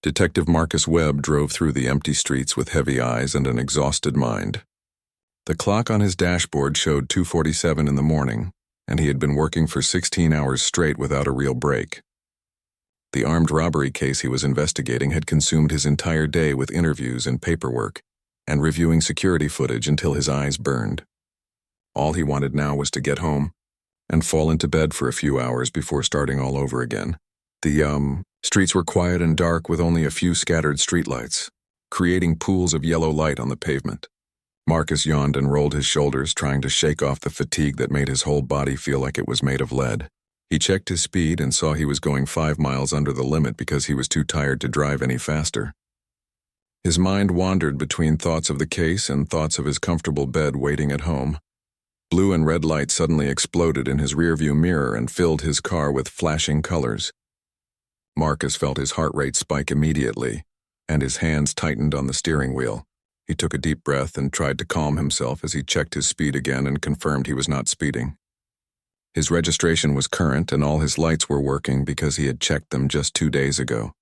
Detective Marcus Webb drove through the empty streets with heavy eyes and an exhausted mind. The clock on his dashboard showed 2:47 in the morning, and he had been working for 16 hours straight without a real break. The armed robbery case he was investigating had consumed his entire day with interviews and paperwork, and reviewing security footage until his eyes burned. All he wanted now was to get home and fall into bed for a few hours before starting all over again. The streets were quiet and dark with only a few scattered streetlights, creating pools of yellow light on the pavement. Marcus yawned and rolled his shoulders, trying to shake off the fatigue that made his whole body feel like it was made of lead. He checked his speed and saw he was going 5 miles under the limit because he was too tired to drive any faster. His mind wandered between thoughts of the case and thoughts of his comfortable bed waiting at home. Blue and red lights suddenly exploded in his rearview mirror and filled his car with flashing colors. Marcus felt his heart rate spike immediately, and his hands tightened on the steering wheel. He took a deep breath and tried to calm himself as he checked his speed again and confirmed he was not speeding. His registration was current and all his lights were working because he had checked them just 2 days ago.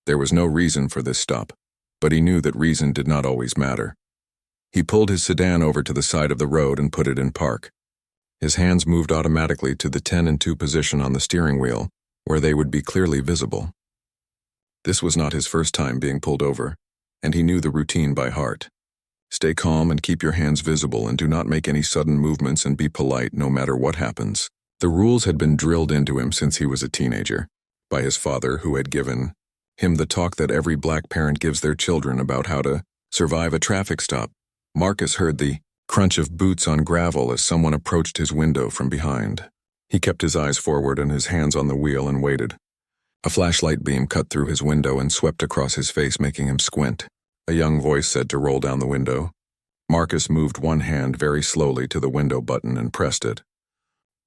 There was no reason for this stop, but he knew that reason did not always matter. He pulled his sedan over to the side of the road and put it in park. His hands moved automatically to the 10 and 2 position on the steering wheel, where they would be clearly visible. This was not his first time being pulled over, and he knew the routine by heart. Stay calm and keep your hands visible and do not make any sudden movements and be polite no matter what happens. The rules had been drilled into him since he was a teenager, by his father who had given him the talk that every black parent gives their children about how to survive a traffic stop. Marcus heard the crunch of boots on gravel as someone approached his window from behind. He kept his eyes forward and his hands on the wheel and waited. A flashlight beam cut through his window and swept across his face, making him squint. A young voice said to roll down the window. Marcus moved one hand very slowly to the window button and pressed it.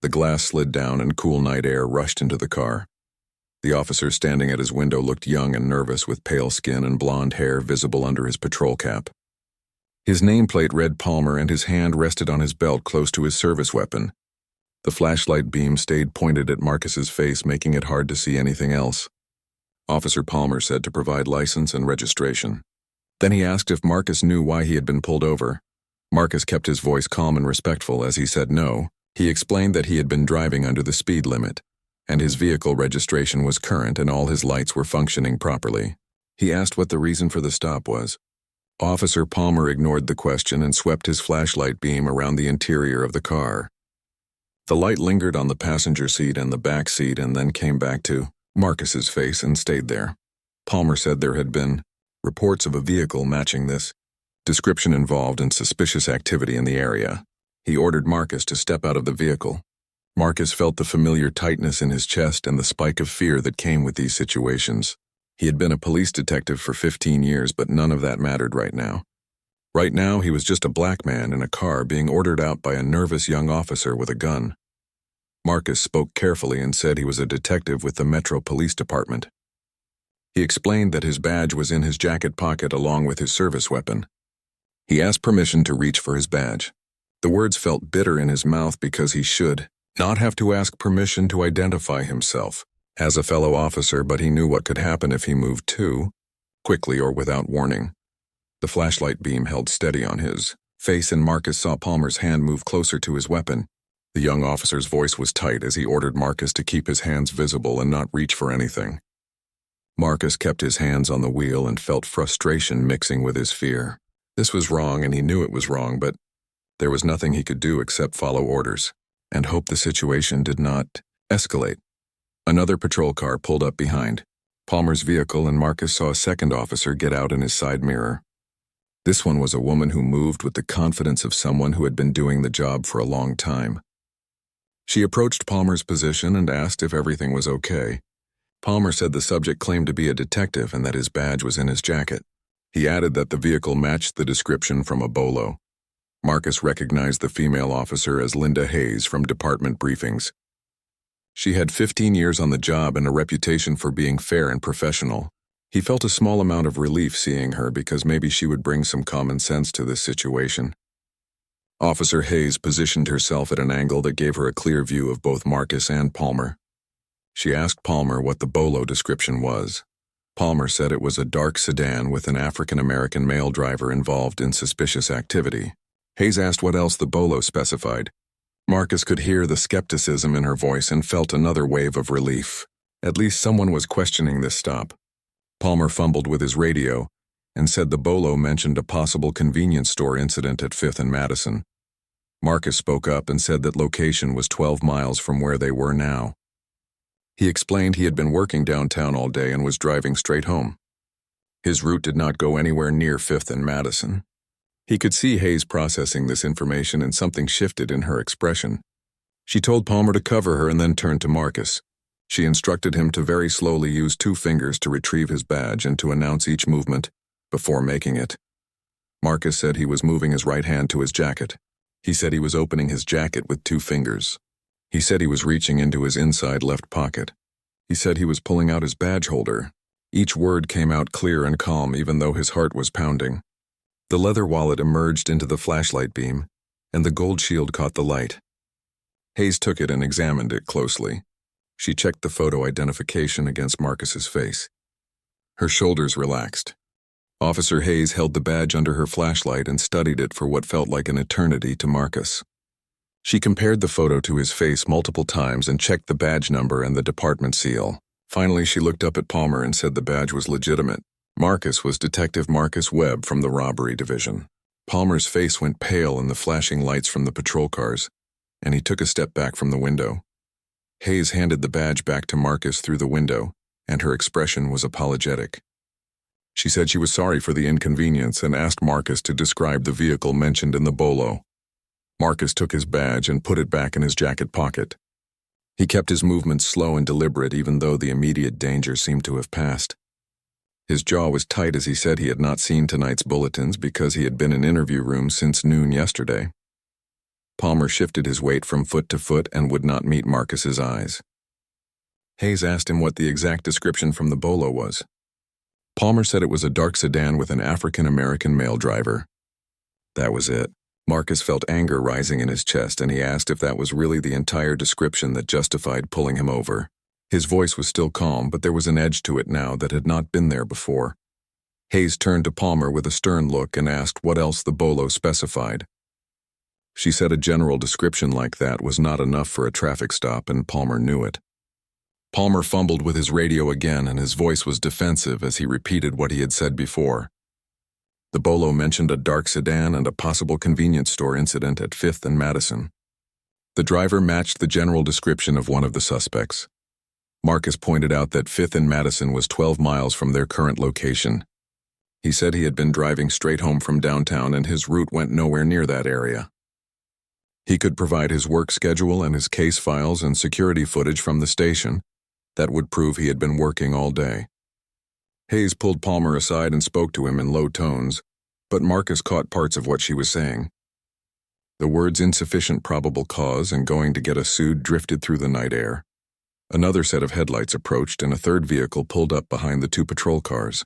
The glass slid down and cool night air rushed into the car. The officer standing at his window looked young and nervous with pale skin and blonde hair visible under his patrol cap. His nameplate read Palmer and his hand rested on his belt close to his service weapon. The flashlight beam stayed pointed at Marcus's face, making it hard to see anything else. Officer Palmer said to provide license and registration. Then he asked if Marcus knew why he had been pulled over. Marcus kept his voice calm and respectful as he said no. He explained that he had been driving under the speed limit, and his vehicle registration was current and all his lights were functioning properly. He asked what the reason for the stop was. Officer Palmer ignored the question and swept his flashlight beam around the interior of the car. The light lingered on the passenger seat and the back seat and then came back to Marcus's face and stayed there. Palmer said there had been reports of a vehicle matching this description involved in suspicious activity in the area. He ordered Marcus to step out of the vehicle. Marcus felt the familiar tightness in his chest and the spike of fear that came with these situations. He had been a police detective for 15 years, but none of that mattered right now. Right now, he was just a black man in a car being ordered out by a nervous young officer with a gun. Marcus spoke carefully and said he was a detective with the Metro Police Department. He explained that his badge was in his jacket pocket along with his service weapon. He asked permission to reach for his badge. The words felt bitter in his mouth because he should not have to ask permission to identify himself as a fellow officer, but he knew what could happen if he moved too quickly or without warning. The flashlight beam held steady on his face and Marcus saw Palmer's hand move closer to his weapon. The young officer's voice was tight as he ordered Marcus to keep his hands visible and not reach for anything. Marcus kept his hands on the wheel and felt frustration mixing with his fear. This was wrong and he knew it was wrong, but there was nothing he could do except follow orders and hope the situation did not escalate. Another patrol car pulled up behind Palmer's vehicle and Marcus saw a second officer get out in his side mirror. This one was a woman who moved with the confidence of someone who had been doing the job for a long time. She approached Palmer's position and asked if everything was okay. Palmer said the subject claimed to be a detective and that his badge was in his jacket. He added that the vehicle matched the description from a bolo. Marcus recognized the female officer as Linda Hayes from department briefings. She had 15 years on the job and a reputation for being fair and professional. He felt a small amount of relief seeing her because maybe she would bring some common sense to this situation. Officer Hayes positioned herself at an angle that gave her a clear view of both Marcus and Palmer. She asked Palmer what the bolo description was. Palmer said it was a dark sedan with an African-American male driver involved in suspicious activity. Hayes asked what else the bolo specified. Marcus could hear the skepticism in her voice and felt another wave of relief. At least someone was questioning this stop. Palmer fumbled with his radio and said the bolo mentioned a possible convenience store incident at 5th and Madison. Marcus spoke up and said that location was 12 miles from where they were now. He explained he had been working downtown all day and was driving straight home. His route did not go anywhere near 5th and Madison. He could see Hayes processing this information, and something shifted in her expression. She told Palmer to cover her and then turned to Marcus. She instructed him to very slowly use 2 fingers to retrieve his badge and to announce each movement before making it. Marcus said he was moving his right hand to his jacket. He said he was opening his jacket with 2 fingers. He said he was reaching into his inside left pocket. He said he was pulling out his badge holder. Each word came out clear and calm, even though his heart was pounding. The leather wallet emerged into the flashlight beam, and the gold shield caught the light. Hayes took it and examined it closely. She checked the photo identification against Marcus's face. Her shoulders relaxed. Officer Hayes held the badge under her flashlight and studied it for what felt like an eternity to Marcus. She compared the photo to his face multiple times and checked the badge number and the department seal. Finally, she looked up at Palmer and said the badge was legitimate. Marcus was Detective Marcus Webb from the Robbery Division. Palmer's face went pale in the flashing lights from the patrol cars, and he took a step back from the window. Hayes handed the badge back to Marcus through the window, and her expression was apologetic. She said she was sorry for the inconvenience and asked Marcus to describe the vehicle mentioned in the bolo. Marcus took his badge and put it back in his jacket pocket. He kept his movements slow and deliberate, even though the immediate danger seemed to have passed. His jaw was tight as he said he had not seen tonight's bulletins because he had been in interview rooms since noon yesterday. Palmer shifted his weight from foot to foot and would not meet Marcus's eyes. Hayes asked him what the exact description from the bolo was. Palmer said it was a dark sedan with an African-American male driver. That was it. Marcus felt anger rising in his chest, and he asked if that was really the entire description that justified pulling him over. His voice was still calm, but there was an edge to it now that had not been there before. Hayes turned to Palmer with a stern look and asked what else the bolo specified. She said a general description like that was not enough for a traffic stop, and Palmer knew it. Palmer fumbled with his radio again, and his voice was defensive as he repeated what he had said before. The bolo mentioned a dark sedan and a possible convenience store incident at 5th and Madison. The driver matched the general description of one of the suspects. Marcus pointed out that 5th and Madison was 12 miles from their current location. He said he had been driving straight home from downtown and his route went nowhere near that area. He could provide his work schedule and his case files and security footage from the station that would prove he had been working all day. Hayes pulled Palmer aside and spoke to him in low tones, but Marcus caught parts of what she was saying. The words insufficient probable cause and going to get us sued drifted through the night air. Another set of headlights approached and a third vehicle pulled up behind the 2 patrol cars.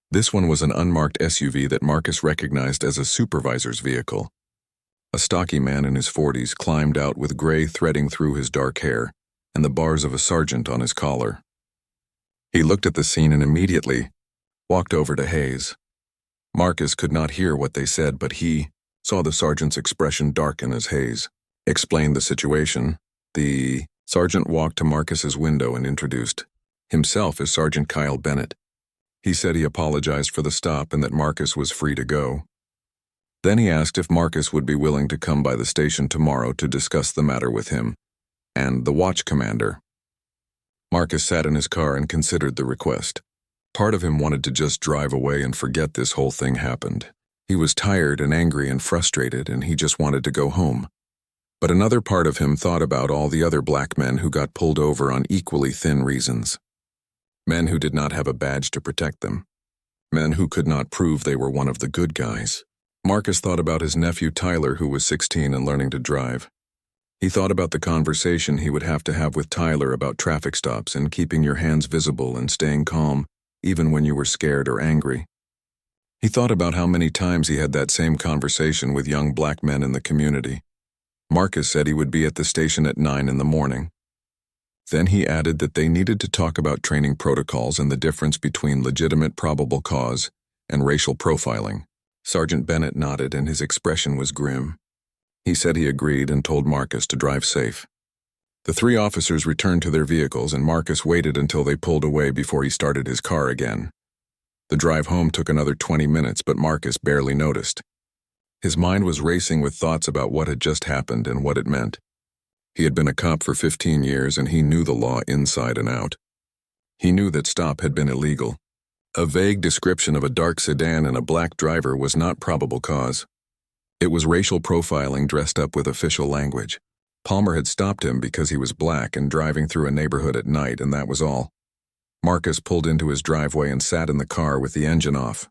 This one was an unmarked SUV that Marcus recognized as a supervisor's vehicle. A stocky man in his 40s climbed out with gray threading through his dark hair and the bars of a sergeant on his collar. He looked at the scene and immediately walked over to Hayes. Marcus could not hear what they said, but he saw the sergeant's expression darken as Hayes explained the situation. The sergeant walked to Marcus's window and introduced himself as Sergeant Kyle Bennett. He said he apologized for the stop and that Marcus was free to go. Then he asked if Marcus would be willing to come by the station tomorrow to discuss the matter with him and the watch commander. Marcus sat in his car and considered the request. Part of him wanted to just drive away and forget this whole thing happened. He was tired and angry and frustrated, and he just wanted to go home. But another part of him thought about all the other black men who got pulled over on equally thin reasons. Men who did not have a badge to protect them. Men who could not prove they were one of the good guys. Marcus thought about his nephew Tyler, who was 16 and learning to drive. He thought about the conversation he would have to have with Tyler about traffic stops and keeping your hands visible and staying calm, even when you were scared or angry. He thought about how many times he had that same conversation with young black men in the community. Marcus said he would be at the station at 9 in the morning. Then he added that they needed to talk about training protocols and the difference between legitimate probable cause and racial profiling. Sergeant Bennett nodded and his expression was grim. He said he agreed and told Marcus to drive safe. The three officers returned to their vehicles and Marcus waited until they pulled away before he started his car again. The drive home took another 20 minutes, but Marcus barely noticed. His mind was racing with thoughts about what had just happened and what it meant. He had been a cop for 15 years and he knew the law inside and out. He knew that stop had been illegal. A vague description of a dark sedan and a black driver was not probable cause. It was racial profiling dressed up with official language. Palmer had stopped him because he was black and driving through a neighborhood at night, and that was all. Marcus pulled into his driveway and sat in the car with the engine off.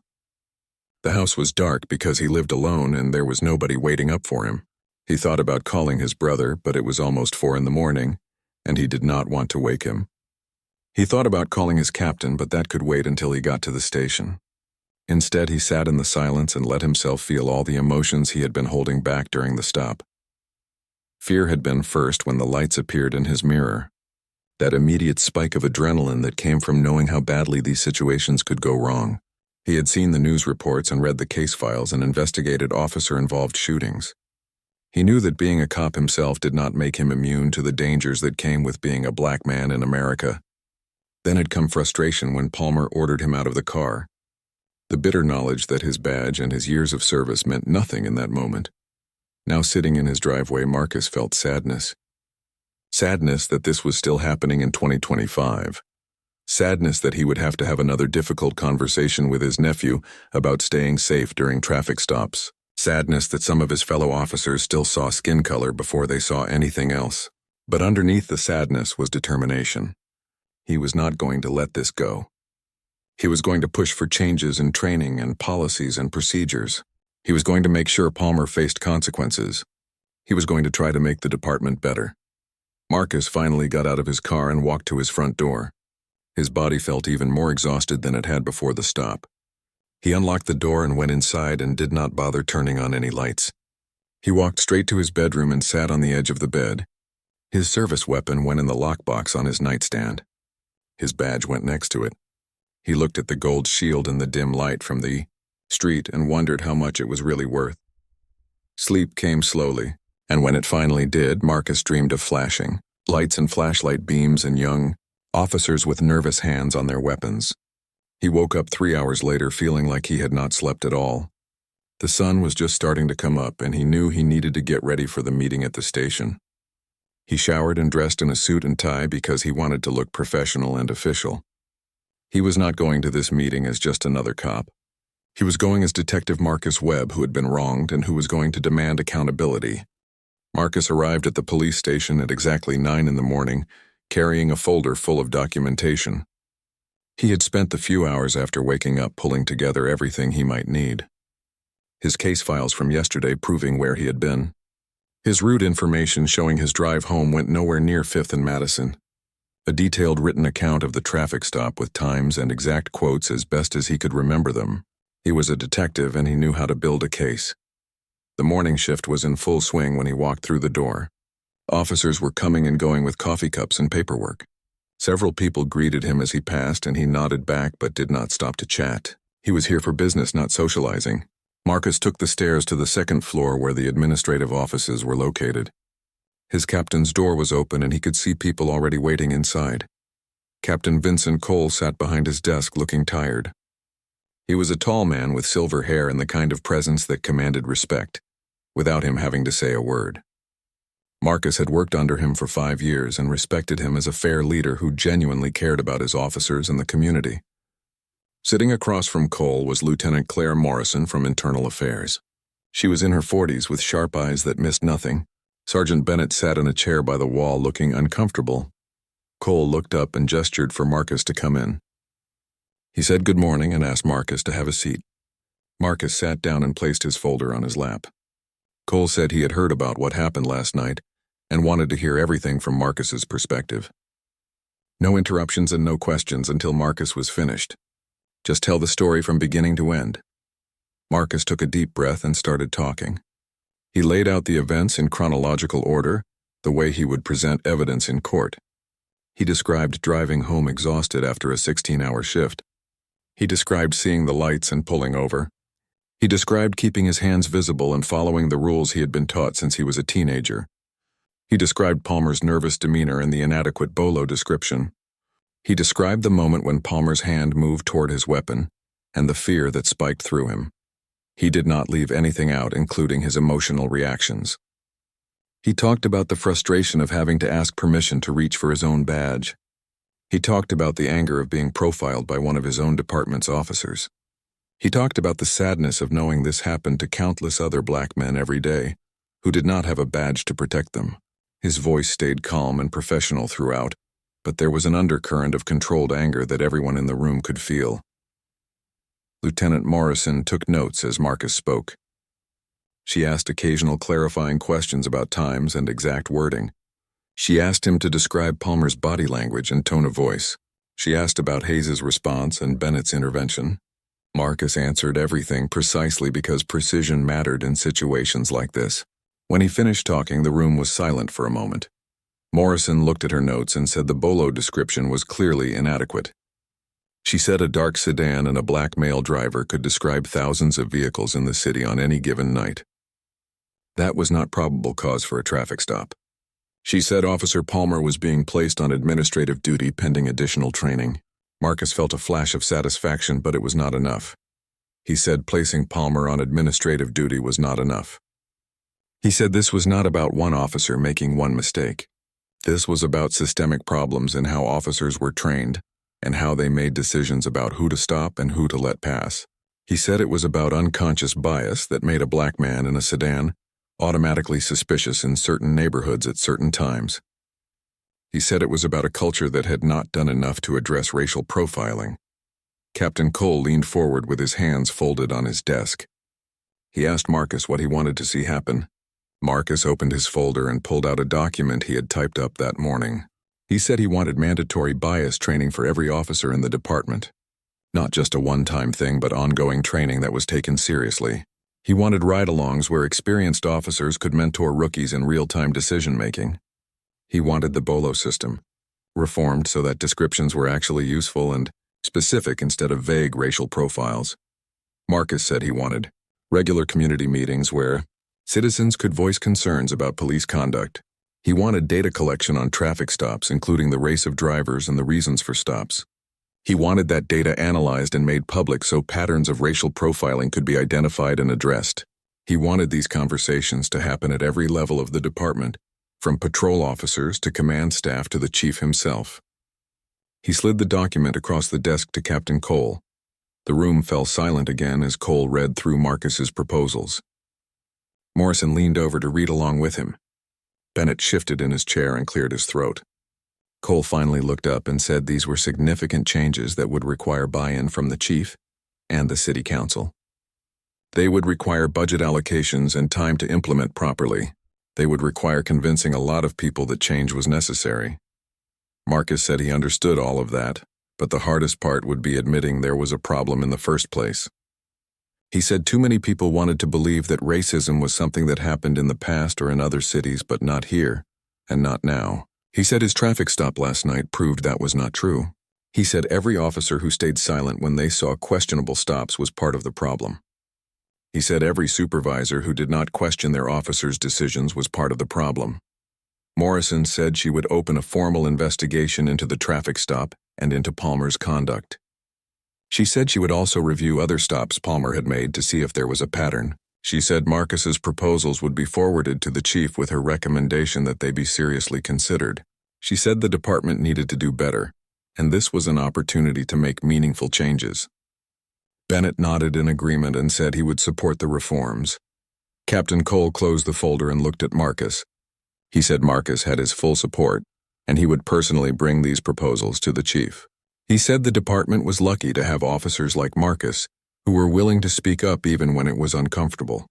The house was dark because he lived alone and there was nobody waiting up for him. He thought about calling his brother, but it was almost 4 a.m, and he did not want to wake him. He thought about calling his captain, but that could wait until he got to the station. Instead, he sat in the silence and let himself feel all the emotions he had been holding back during the stop. Fear had been first when the lights appeared in his mirror. That immediate spike of adrenaline that came from knowing how badly these situations could go wrong. He had seen the news reports and read the case files and investigated officer-involved shootings. He knew that being a cop himself did not make him immune to the dangers that came with being a black man in America. Then had come frustration when Palmer ordered him out of the car. The bitter knowledge that his badge and his years of service meant nothing in that moment. Now sitting in his driveway, Marcus felt sadness. Sadness that this was still happening in 2025. Sadness that he would have to have another difficult conversation with his nephew about staying safe during traffic stops. Sadness that some of his fellow officers still saw skin color before they saw anything else. But underneath the sadness was determination. He was not going to let this go. He was going to push for changes in training and policies and procedures. He was going to make sure Palmer faced consequences. He was going to try to make the department better. Marcus finally got out of his car and walked to his front door. His body felt even more exhausted than it had before the stop. He unlocked the door and went inside and did not bother turning on any lights. He walked straight to his bedroom and sat on the edge of the bed. His service weapon went in the lockbox on his nightstand. His badge went next to it. He looked at the gold shield in the dim light from the street and wondered how much it was really worth. Sleep came slowly, and when it finally did, Marcus dreamed of flashing lights and flashlight beams and young officers with nervous hands on their weapons. He woke up 3 hours later feeling like he had not slept at all. The sun was just starting to come up, and he knew he needed to get ready for the meeting at the station. He showered and dressed in a suit and tie because he wanted to look professional and official. He was not going to this meeting as just another cop. He was going as Detective Marcus Webb, who had been wronged and who was going to demand accountability. Marcus arrived at the police station at exactly 9 a.m, carrying a folder full of documentation. He had spent the few hours after waking up pulling together everything he might need. His case files from yesterday proving where he had been. His route information showing his drive home went nowhere near 5th and Madison. A detailed written account of the traffic stop with times and exact quotes as best as he could remember them. He was a detective and he knew how to build a case. The morning shift was in full swing when he walked through the door. Officers were coming and going with coffee cups and paperwork. Several people greeted him as he passed and he nodded back but did not stop to chat. He was here for business, not socializing. Marcus took the stairs to the 2nd floor where the administrative offices were located. His captain's door was open and he could see people already waiting inside. Captain Vincent Cole sat behind his desk looking tired. He was a tall man with silver hair and the kind of presence that commanded respect, without him having to say a word. Marcus had worked under him for 5 years and respected him as a fair leader who genuinely cared about his officers and the community. Sitting across from Cole was Lieutenant Claire Morrison from Internal Affairs. She was in her 40s with sharp eyes that missed nothing. Sergeant Bennett sat in a chair by the wall looking uncomfortable. Cole looked up and gestured for Marcus to come in. He said good morning and asked Marcus to have a seat. Marcus sat down and placed his folder on his lap. Cole said he had heard about what happened last night and wanted to hear everything from Marcus's perspective. No interruptions and no questions until Marcus was finished. Just tell the story from beginning to end. Marcus took a deep breath and started talking. He laid out the events in chronological order, the way he would present evidence in court. He described driving home exhausted after a 16-hour shift. He described seeing the lights and pulling over. He described keeping his hands visible and following the rules he had been taught since he was a teenager. He described Palmer's nervous demeanor and the inadequate bolo description. He described the moment when Palmer's hand moved toward his weapon and the fear that spiked through him. He did not leave anything out, including his emotional reactions. He talked about the frustration of having to ask permission to reach for his own badge. He talked about the anger of being profiled by one of his own department's officers. He talked about the sadness of knowing this happened to countless other black men every day who did not have a badge to protect them. His voice stayed calm and professional throughout, but there was an undercurrent of controlled anger that everyone in the room could feel. Lieutenant Morrison took notes as Marcus spoke. She asked occasional clarifying questions about times and exact wording. She asked him to describe Palmer's body language and tone of voice. She asked about Hayes's response and Bennett's intervention. Marcus answered everything precisely because precision mattered in situations like this. When he finished talking, the room was silent for a moment. Morrison looked at her notes and said the bolo description was clearly inadequate. She said a dark sedan and a black male driver could describe thousands of vehicles in the city on any given night. That was not probable cause for a traffic stop. She said Officer Palmer was being placed on administrative duty pending additional training. Marcus felt a flash of satisfaction, but it was not enough. He said placing Palmer on administrative duty was not enough. He said this was not about one officer making one mistake. This was about systemic problems in how officers were trained and how they made decisions about who to stop and who to let pass. He said it was about unconscious bias that made a black man in a sedan automatically suspicious in certain neighborhoods at certain times. He said it was about a culture that had not done enough to address racial profiling. Captain Cole leaned forward with his hands folded on his desk. He asked Marcus what he wanted to see happen. Marcus opened his folder and pulled out a document he had typed up that morning. He said he wanted mandatory bias training for every officer in the department. Not just a one-time thing, but ongoing training that was taken seriously. He wanted ride-alongs where experienced officers could mentor rookies in real-time decision-making. He wanted the BOLO system, reformed so that descriptions were actually useful and specific instead of vague racial profiles. Marcus said he wanted regular community meetings where citizens could voice concerns about police conduct. He wanted data collection on traffic stops, including the race of drivers and the reasons for stops. He wanted that data analyzed and made public so patterns of racial profiling could be identified and addressed. He wanted these conversations to happen at every level of the department, from patrol officers to command staff to the chief himself. He slid the document across the desk to Captain Cole. The room fell silent again as Cole read through Marcus's proposals. Morrison leaned over to read along with him. Bennett shifted in his chair and cleared his throat. Cole finally looked up and said these were significant changes that would require buy-in from the chief and the city council. They would require budget allocations and time to implement properly. They would require convincing a lot of people that change was necessary. Marcus said he understood all of that, but the hardest part would be admitting there was a problem in the first place. He said too many people wanted to believe that racism was something that happened in the past or in other cities, but not here, and not now. He said his traffic stop last night proved that was not true. He said every officer who stayed silent when they saw questionable stops was part of the problem. He said every supervisor who did not question their officers' decisions was part of the problem. Morrison said she would open a formal investigation into the traffic stop and into Palmer's conduct. She said she would also review other stops Palmer had made to see if there was a pattern. She said Marcus's proposals would be forwarded to the chief with her recommendation that they be seriously considered. She said the department needed to do better, and this was an opportunity to make meaningful changes. Bennett nodded in agreement and said he would support the reforms. Captain Cole closed the folder and looked at Marcus. He said Marcus had his full support, and he would personally bring these proposals to the chief. He said the department was lucky to have officers like Marcus who were willing to speak up even when it was uncomfortable.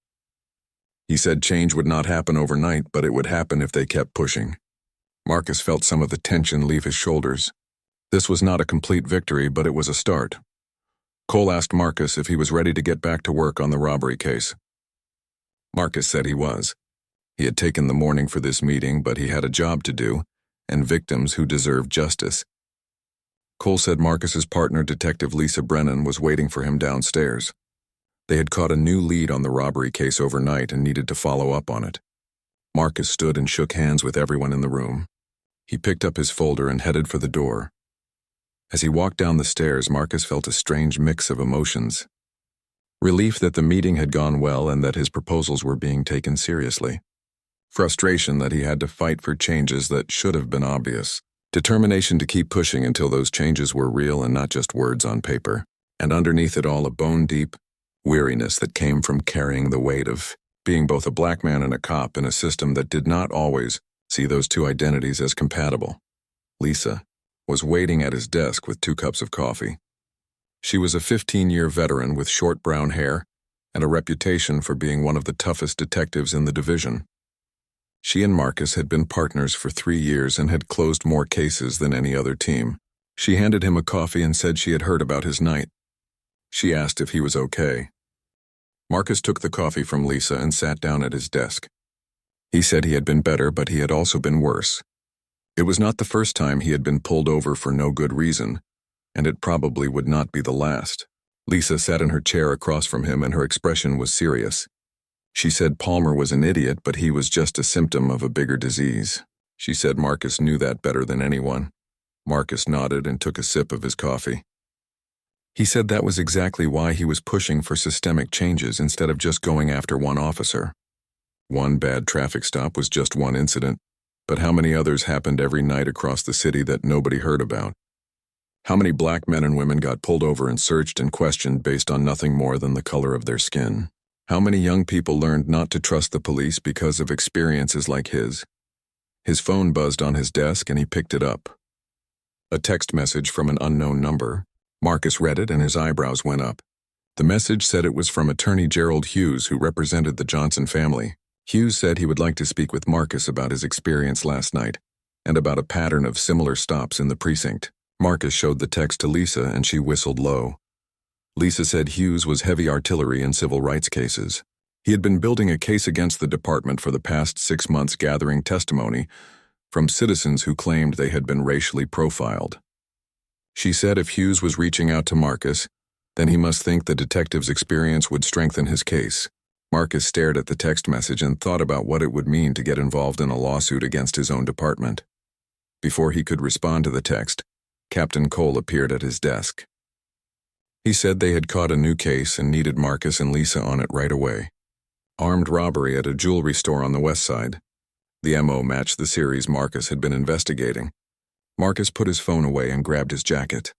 He said change would not happen overnight, but it would happen if they kept pushing. Marcus felt some of the tension leave his shoulders. This was not a complete victory, but it was a start. Cole asked Marcus if he was ready to get back to work on the robbery case. Marcus said he was. He had taken the morning for this meeting, but he had a job to do, and victims who deserved justice. Cole said Marcus's partner, Detective Lisa Brennan, was waiting for him downstairs. They had caught a new lead on the robbery case overnight and needed to follow up on it. Marcus stood and shook hands with everyone in the room. He picked up his folder and headed for the door. As he walked down the stairs, Marcus felt a strange mix of emotions. Relief that the meeting had gone well and that his proposals were being taken seriously. Frustration that he had to fight for changes that should have been obvious. Determination to keep pushing until those changes were real and not just words on paper. And underneath it all, a bone-deep weariness that came from carrying the weight of being both a black man and a cop in a system that did not always see those two identities as compatible. Lisa was waiting at his desk with 2 cups of coffee. She was a 15-year veteran with short brown hair and a reputation for being one of the toughest detectives in the division. She and Marcus had been partners for 3 years and had closed more cases than any other team. She handed him a coffee and said she had heard about his night. She asked if he was okay. Marcus took the coffee from Lisa and sat down at his desk. He said he had been better, but he had also been worse. It was not the first time he had been pulled over for no good reason, and it probably would not be the last. Lisa sat in her chair across from him and her expression was serious. She said Palmer was an idiot, but he was just a symptom of a bigger disease. She said Marcus knew that better than anyone. Marcus nodded and took a sip of his coffee. He said that was exactly why he was pushing for systemic changes instead of just going after one officer. One bad traffic stop was just one incident, but how many others happened every night across the city that nobody heard about? How many black men and women got pulled over and searched and questioned based on nothing more than the color of their skin? How many young people learned not to trust the police because of experiences like his? His phone buzzed on his desk and he picked it up. A text message from an unknown number. Marcus read it and his eyebrows went up. The message said it was from attorney Gerald Hughes, who represented the Johnson family. Hughes said he would like to speak with Marcus about his experience last night and about a pattern of similar stops in the precinct. Marcus showed the text to Lisa and she whistled low. Lisa said Hughes was heavy artillery in civil rights cases. He had been building a case against the department for the past 6 months, gathering testimony from citizens who claimed they had been racially profiled. She said if Hughes was reaching out to Marcus, then he must think the detective's experience would strengthen his case. Marcus stared at the text message and thought about what it would mean to get involved in a lawsuit against his own department. Before he could respond to the text, Captain Cole appeared at his desk. He said they had caught a new case and needed Marcus and Lisa on it right away. Armed robbery at a jewelry store on the west side. The MO matched the series Marcus had been investigating. Marcus put his phone away and grabbed his jacket.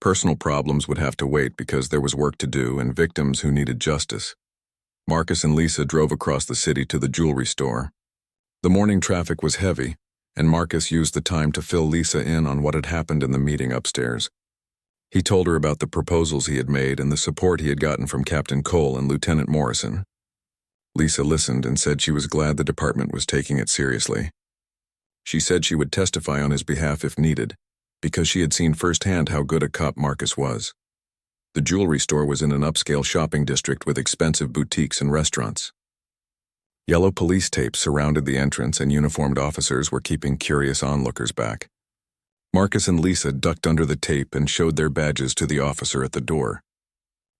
Personal problems would have to wait because there was work to do and victims who needed justice. Marcus and Lisa drove across the city to the jewelry store. The morning traffic was heavy, and Marcus used the time to fill Lisa in on what had happened in the meeting upstairs. He told her about the proposals he had made and the support he had gotten from Captain Cole and Lieutenant Morrison. Lisa listened and said she was glad the department was taking it seriously. She said she would testify on his behalf if needed, because she had seen firsthand how good a cop Marcus was. The jewelry store was in an upscale shopping district with expensive boutiques and restaurants. Yellow police tape surrounded the entrance and uniformed officers were keeping curious onlookers back. Marcus and Lisa ducked under the tape and showed their badges to the officer at the door.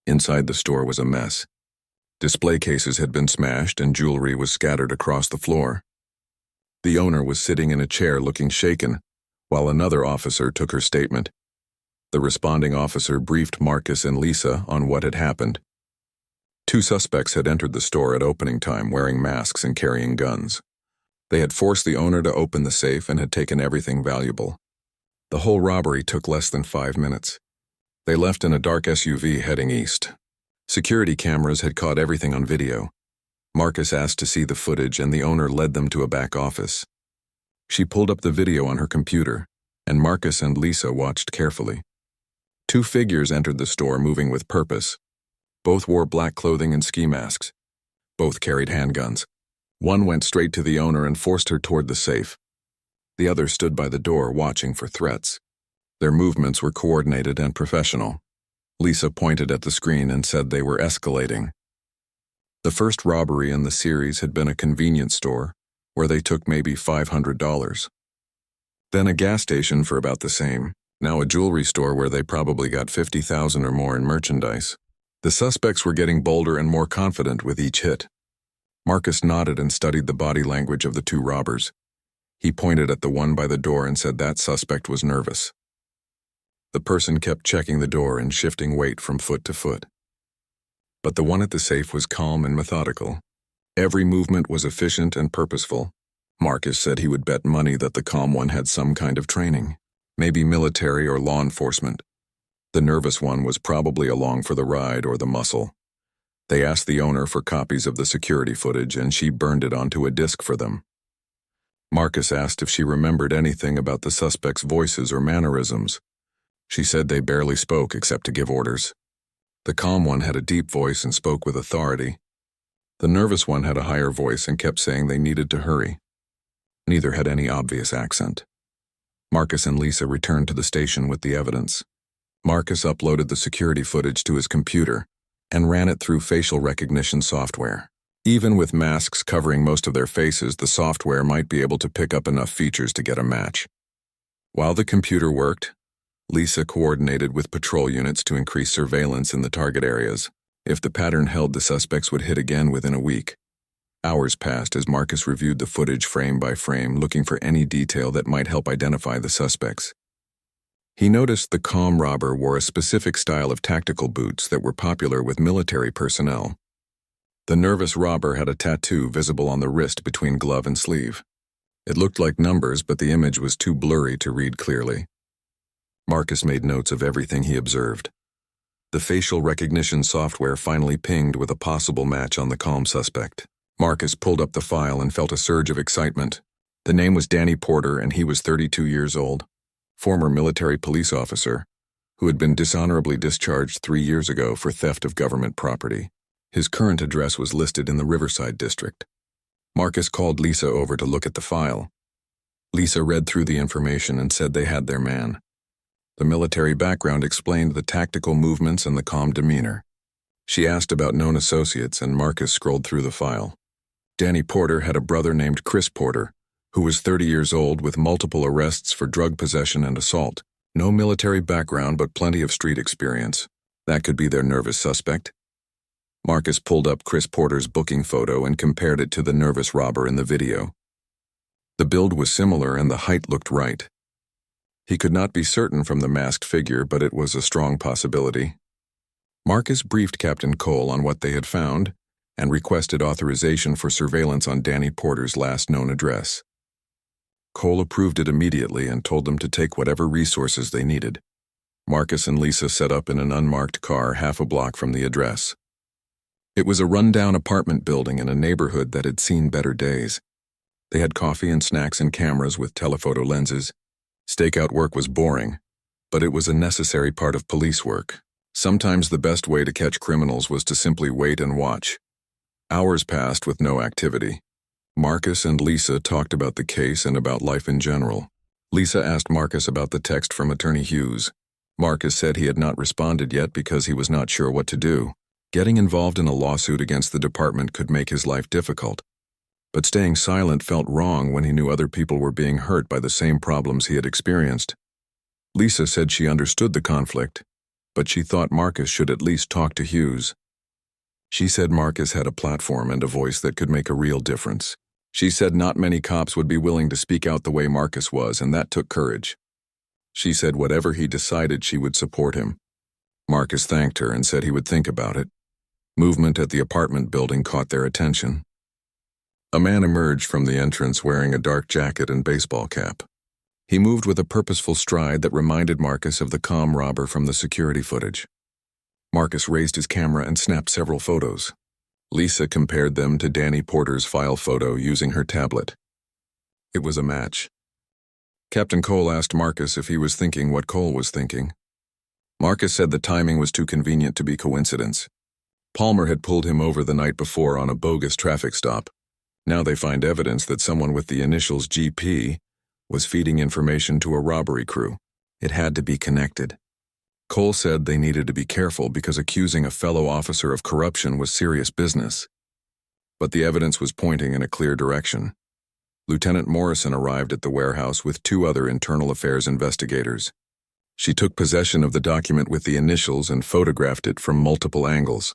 Inside the store was a mess. Display cases had been smashed and jewelry was scattered across the floor. The owner was sitting in a chair looking shaken, while another officer took her statement. The responding officer briefed Marcus and Lisa on what had happened. 2 suspects had entered the store at opening time wearing masks and carrying guns. They had forced the owner to open the safe and had taken everything valuable. The whole robbery took less than 5 minutes. They left in a dark SUV heading east. Security cameras had caught everything on video. Marcus asked to see the footage and the owner led them to a back office. She pulled up the video on her computer, and Marcus and Lisa watched carefully. 2 figures entered the store moving with purpose. Both wore black clothing and ski masks. Both carried handguns. One went straight to the owner and forced her toward the safe. The other stood by the door watching for threats. Their movements were coordinated and professional. Lisa pointed at the screen and said they were escalating. The first robbery in the series had been a convenience store where they took maybe $500. Then a gas station for about the same. Now a jewelry store where they probably got 50,000 or more in merchandise. The suspects were getting bolder and more confident with each hit. Marcus nodded and studied the body language of the two robbers. He pointed at the one by the door and said that suspect was nervous. The person kept checking the door and shifting weight from foot to foot. But the one at the safe was calm and methodical. Every movement was efficient and purposeful. Marcus said he would bet money that the calm one had some kind of training, maybe military or law enforcement. The nervous one was probably along for the ride or the muscle. They asked the owner for copies of the security footage and she burned it onto a disc for them. Marcus asked if she remembered anything about the suspects' voices or mannerisms. She said they barely spoke except to give orders. The calm one had a deep voice and spoke with authority. The nervous one had a higher voice and kept saying they needed to hurry. Neither had any obvious accent. Marcus and Lisa returned to the station with the evidence. Marcus uploaded the security footage to his computer and ran it through facial recognition software. Even with masks covering most of their faces, the software might be able to pick up enough features to get a match. While the computer worked, Lisa coordinated with patrol units to increase surveillance in the target areas. If the pattern held, the suspects would hit again within a week. Hours passed as Marcus reviewed the footage frame by frame, looking for any detail that might help identify the suspects. He noticed the calm robber wore a specific style of tactical boots that were popular with military personnel. The nervous robber had a tattoo visible on the wrist between glove and sleeve. It looked like numbers, but the image was too blurry to read clearly. Marcus made notes of everything he observed. The facial recognition software finally pinged with a possible match on the calm suspect. Marcus pulled up the file and felt a surge of excitement. The name was Danny Porter and he was 32 years old, former military police officer, who had been dishonorably discharged 3 years ago for theft of government property. His current address was listed in the Riverside district. Marcus called Lisa over to look at the file. Lisa read through the information and said they had their man. The military background explained the tactical movements and the calm demeanor. She asked about known associates and Marcus scrolled through the file. Danny Porter had a brother named Chris Porter, who was 30 years old with multiple arrests for drug possession and assault. No military background but plenty of street experience. That could be their nervous suspect. Marcus pulled up Chris Porter's booking photo and compared it to the nervous robber in the video. The build was similar and the height looked right. He could not be certain from the masked figure, but it was a strong possibility. Marcus briefed Captain Cole on what they had found and requested authorization for surveillance on Danny Porter's last known address. Cole approved it immediately and told them to take whatever resources they needed. Marcus and Lisa set up in an unmarked car half a block from the address. It was a rundown apartment building in a neighborhood that had seen better days. They had coffee and snacks and cameras with telephoto lenses. Stakeout work was boring, but it was a necessary part of police work. Sometimes the best way to catch criminals was to simply wait and watch. Hours passed with no activity. Marcus and Lisa talked about the case and about life in general. Lisa asked Marcus about the text from Attorney Hughes. Marcus said he had not responded yet because he was not sure what to do. Getting involved in a lawsuit against the department could make his life difficult. But staying silent felt wrong when he knew other people were being hurt by the same problems he had experienced. Lisa said she understood the conflict, but she thought Marcus should at least talk to Hughes. She said Marcus had a platform and a voice that could make a real difference. She said not many cops would be willing to speak out the way Marcus was, and that took courage. She said whatever he decided, she would support him. Marcus thanked her and said he would think about it. Movement at the apartment building caught their attention. A man emerged from the entrance wearing a dark jacket and baseball cap. He moved with a purposeful stride that reminded Marcus of the calm robber from the security footage. Marcus raised his camera and snapped several photos. Lisa compared them to Danny Porter's file photo using her tablet. It was a match. Captain Cole asked Marcus if he was thinking what Cole was thinking. Marcus said the timing was too convenient to be coincidence. Palmer had pulled him over the night before on a bogus traffic stop. Now they find evidence that someone with the initials GP was feeding information to a robbery crew. It had to be connected. Cole said they needed to be careful because accusing a fellow officer of corruption was serious business. But the evidence was pointing in a clear direction. Lieutenant Morrison arrived at the warehouse with 2 other internal affairs investigators. She took possession of the document with the initials and photographed it from multiple angles.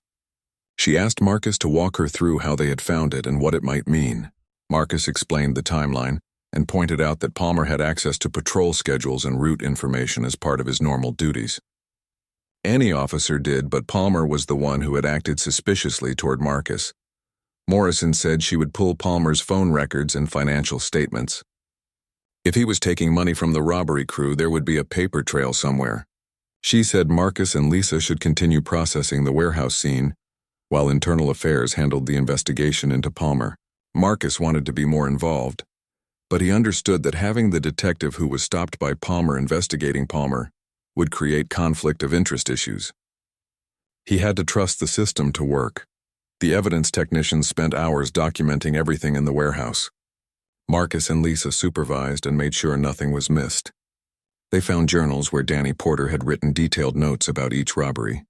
She asked Marcus to walk her through how they had found it and what it might mean. Marcus explained the timeline and pointed out that Palmer had access to patrol schedules and route information as part of his normal duties. Any officer did, but Palmer was the one who had acted suspiciously toward Marcus. Morrison said she would pull Palmer's phone records and financial statements. If he was taking money from the robbery crew, there would be a paper trail somewhere. She said Marcus and Lisa should continue processing the warehouse scene, while Internal Affairs handled the investigation into Palmer. Marcus wanted to be more involved, but he understood that having the detective who was stopped by Palmer investigating Palmer would create conflict of interest issues. He had to trust the system to work. The evidence technicians spent hours documenting everything in the warehouse. Marcus and Lisa supervised and made sure nothing was missed. They found journals where Danny Porter had written detailed notes about each robbery.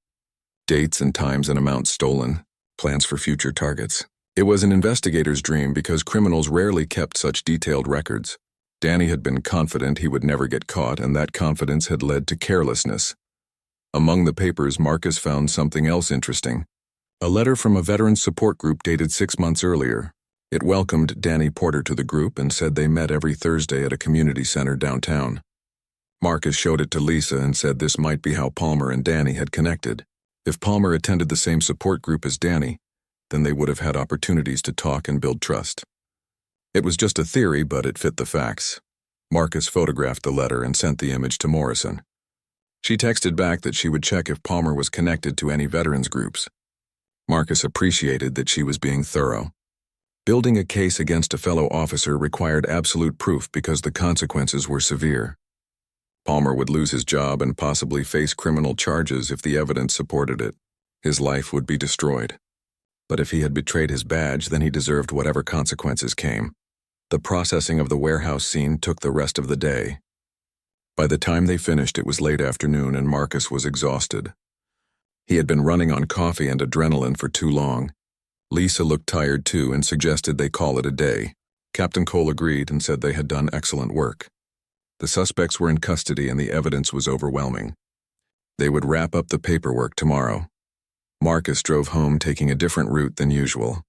Dates and times and amounts stolen, plans for future targets. It was an investigator's dream because criminals rarely kept such detailed records. Danny had been confident he would never get caught, and that confidence had led to carelessness. Among the papers, Marcus found something else interesting. A letter from a veterans support group dated 6 months earlier. It welcomed Danny Porter to the group and said they met every Thursday at a community center downtown. Marcus showed it to Lisa and said this might be how Palmer and Danny had connected. If Palmer attended the same support group as Danny, then they would have had opportunities to talk and build trust. It was just a theory, but it fit the facts. Marcus photographed the letter and sent the image to Morrison. She texted back that she would check if Palmer was connected to any veterans groups. Marcus appreciated that she was being thorough. Building a case against a fellow officer required absolute proof because the consequences were severe. Palmer would lose his job and possibly face criminal charges if the evidence supported it. His life would be destroyed. But if he had betrayed his badge, then he deserved whatever consequences came. The processing of the warehouse scene took the rest of the day. By the time they finished, it was late afternoon and Marcus was exhausted. He had been running on coffee and adrenaline for too long. Lisa looked tired too and suggested they call it a day. Captain Cole agreed and said they had done excellent work. The suspects were in custody and the evidence was overwhelming. They would wrap up the paperwork tomorrow. Marcus drove home taking a different route than usual.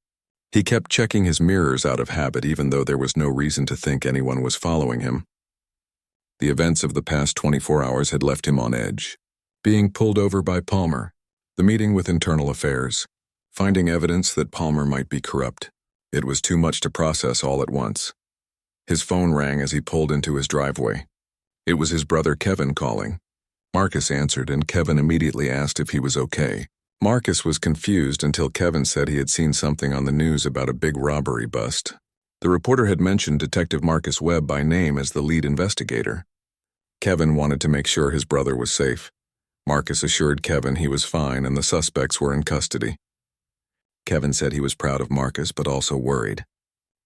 He kept checking his mirrors out of habit even though there was no reason to think anyone was following him. The events of the past 24 hours had left him on edge. Being pulled over by Palmer, the meeting with Internal Affairs, finding evidence that Palmer might be corrupt. It was too much to process all at once. His phone rang as he pulled into his driveway. It was his brother Kevin calling. Marcus answered and Kevin immediately asked if he was okay. Marcus was confused until Kevin said he had seen something on the news about a big robbery bust. The reporter had mentioned Detective Marcus Webb by name as the lead investigator. Kevin wanted to make sure his brother was safe. Marcus assured Kevin he was fine and the suspects were in custody. Kevin said he was proud of Marcus but also worried.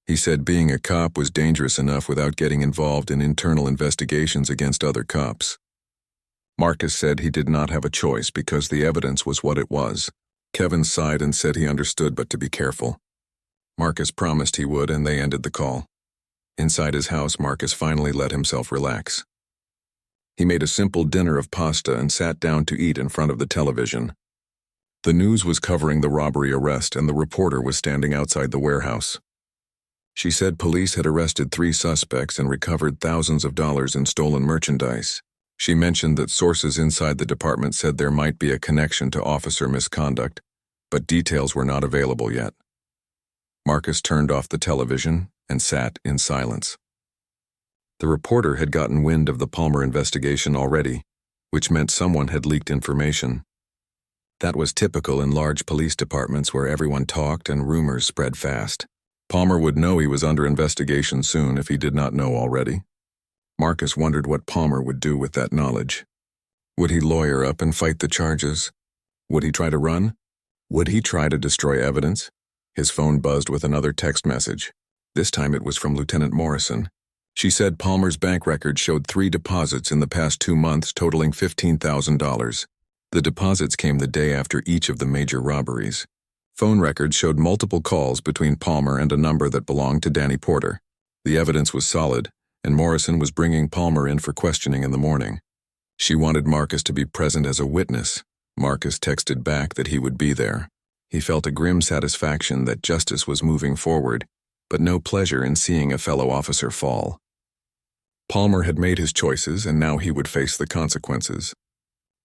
He said being a cop was dangerous enough without getting involved in internal investigations against other cops. Marcus said he did not have a choice because the evidence was what it was. Kevin sighed and said he understood but to be careful. Marcus promised he would and they ended the call. Inside his house, Marcus finally let himself relax. He made a simple dinner of pasta and sat down to eat in front of the television. The news was covering the robbery arrest and the reporter was standing outside the warehouse. She said police had arrested 3 suspects and recovered thousands of dollars in stolen merchandise. She mentioned that sources inside the department said there might be a connection to officer misconduct, but details were not available yet. Marcus turned off the television and sat in silence. The reporter had gotten wind of the Palmer investigation already, which meant someone had leaked information. That was typical in large police departments where everyone talked and rumors spread fast. Palmer would know he was under investigation soon if he did not know already. Marcus wondered what Palmer would do with that knowledge. Would he lawyer up and fight the charges? Would he try to run? Would he try to destroy evidence? His phone buzzed with another text message. This time it was from Lieutenant Morrison. She said Palmer's bank record showed 3 deposits in the past 2 months totaling $15,000. The deposits came the day after each of the major robberies. Phone records showed multiple calls between Palmer and a number that belonged to Danny Porter. The evidence was solid, and Morrison was bringing Palmer in for questioning in the morning. She wanted Marcus to be present as a witness. Marcus texted back that he would be there. He felt a grim satisfaction that justice was moving forward, but no pleasure in seeing a fellow officer fall. Palmer had made his choices, and now he would face the consequences.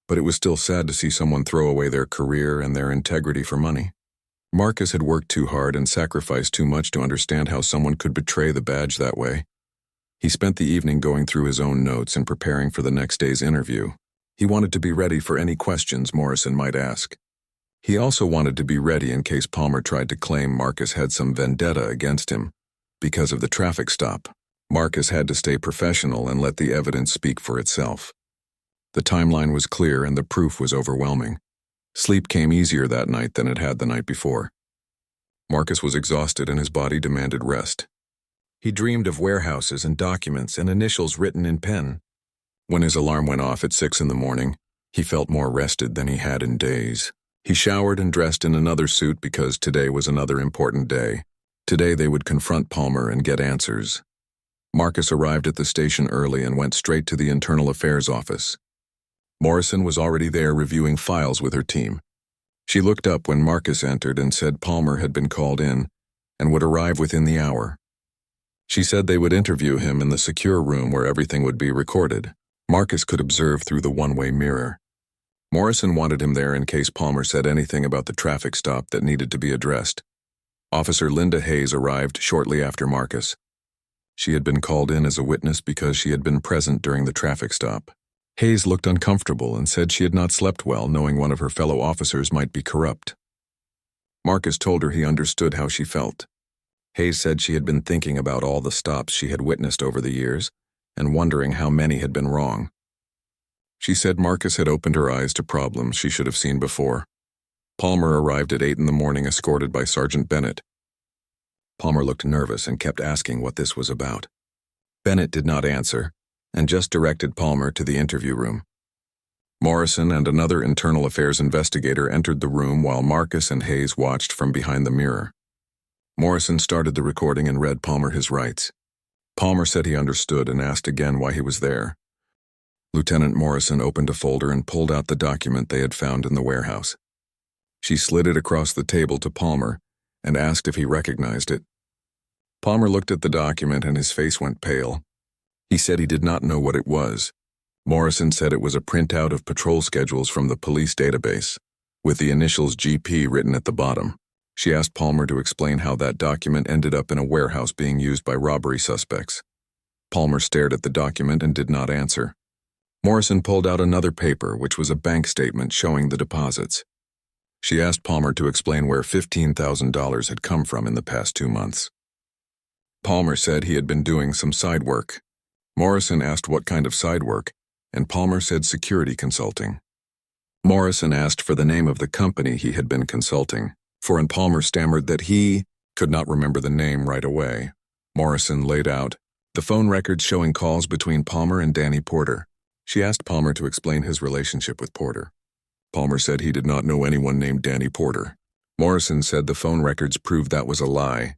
But it was still sad to see someone throw away their career and their integrity for money. Marcus had worked too hard and sacrificed too much to understand how someone could betray the badge that way. He spent the evening going through his own notes and preparing for the next day's interview. He wanted to be ready for any questions Morrison might ask. He also wanted to be ready in case Palmer tried to claim Marcus had some vendetta against him because of the traffic stop. Marcus had to stay professional and let the evidence speak for itself. The timeline was clear and the proof was overwhelming. Sleep came easier that night than it had the night before. Marcus was exhausted and his body demanded rest. He dreamed of warehouses and documents and initials written in pen. When his alarm went off at 6 in the morning, he felt more rested than he had in days. He showered and dressed in another suit because today was another important day. Today they would confront Palmer and get answers. Marcus arrived at the station early and went straight to the Internal Affairs office. Morrison was already there reviewing files with her team. She looked up when Marcus entered and said Palmer had been called in and would arrive within the hour. She said they would interview him in the secure room where everything would be recorded. Marcus could observe through the one-way mirror. Morrison wanted him there in case Palmer said anything about the traffic stop that needed to be addressed. Officer Linda Hayes arrived shortly after Marcus. She had been called in as a witness because she had been present during the traffic stop. Hayes looked uncomfortable and said she had not slept well, knowing one of her fellow officers might be corrupt. Marcus told her he understood how she felt. Hayes said she had been thinking about all the stops she had witnessed over the years and wondering how many had been wrong. She said Marcus had opened her eyes to problems she should have seen before. Palmer arrived at 8 in the morning escorted by Sergeant Bennett. Palmer looked nervous and kept asking what this was about. Bennett did not answer and just directed Palmer to the interview room. Morrison and another Internal Affairs investigator entered the room while Marcus and Hayes watched from behind the mirror. Morrison started the recording and read Palmer his rights. Palmer said he understood and asked again why he was there. Lieutenant Morrison opened a folder and pulled out the document they had found in the warehouse. She slid it across the table to Palmer and asked if he recognized it. Palmer looked at the document and his face went pale. He said he did not know what it was. Morrison said it was a printout of patrol schedules from the police database, with the initials GP written at the bottom. She asked Palmer to explain how that document ended up in a warehouse being used by robbery suspects. Palmer stared at the document and did not answer. Morrison pulled out another paper, which was a bank statement showing the deposits. She asked Palmer to explain where $15,000 had come from in the past 2 months. Palmer said he had been doing some side work. Morrison asked what kind of side work, and Palmer said security consulting. Morrison asked for the name of the company he had been consulting, for and Palmer stammered that he could not remember the name right away. Morrison laid out the phone records showing calls between Palmer and Danny Porter. She asked Palmer to explain his relationship with Porter. Palmer said he did not know anyone named Danny Porter. Morrison said the phone records proved that was a lie.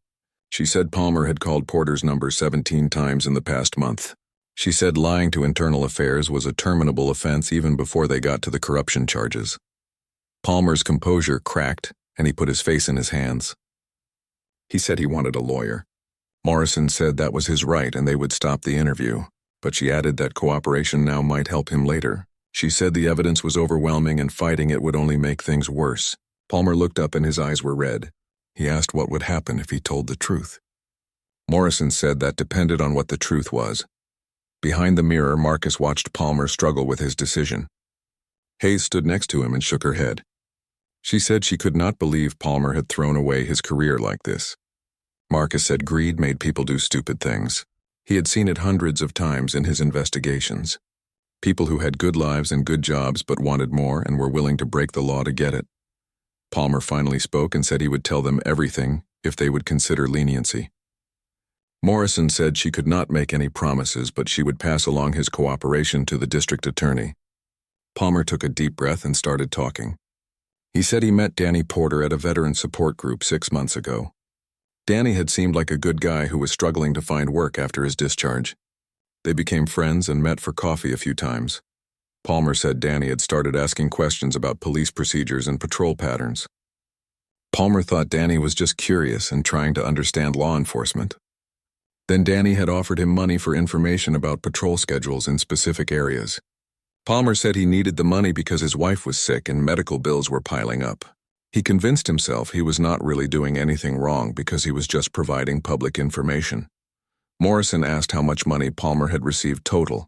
She said Palmer had called Porter's number 17 times in the past month. She said lying to Internal Affairs was a terminable offense even before they got to the corruption charges. Palmer's composure cracked, and he put his face in his hands. He said he wanted a lawyer. Morrison said that was his right and they would stop the interview, but she added that cooperation now might help him later. She said the evidence was overwhelming and fighting it would only make things worse. Palmer looked up and his eyes were red. He asked what would happen if he told the truth. Morrison said that depended on what the truth was. Behind the mirror, Marcus watched Palmer struggle with his decision. Hayes stood next to him and shook her head. She said she could not believe Palmer had thrown away his career like this. Marcus said greed made people do stupid things. He had seen it hundreds of times in his investigations. People who had good lives and good jobs but wanted more and were willing to break the law to get it. Palmer finally spoke and said he would tell them everything if they would consider leniency. Morrison said she could not make any promises, but she would pass along his cooperation to the district attorney. Palmer took a deep breath and started talking. He said he met Danny Porter at a veteran support group 6 months ago. Danny had seemed like a good guy who was struggling to find work after his discharge. They became friends and met for coffee a few times. Palmer said Danny had started asking questions about police procedures and patrol patterns. Palmer thought Danny was just curious and trying to understand law enforcement. Then Danny had offered him money for information about patrol schedules in specific areas. Palmer said he needed the money because his wife was sick and medical bills were piling up. He convinced himself he was not really doing anything wrong because he was just providing public information. Morrison asked how much money Palmer had received total.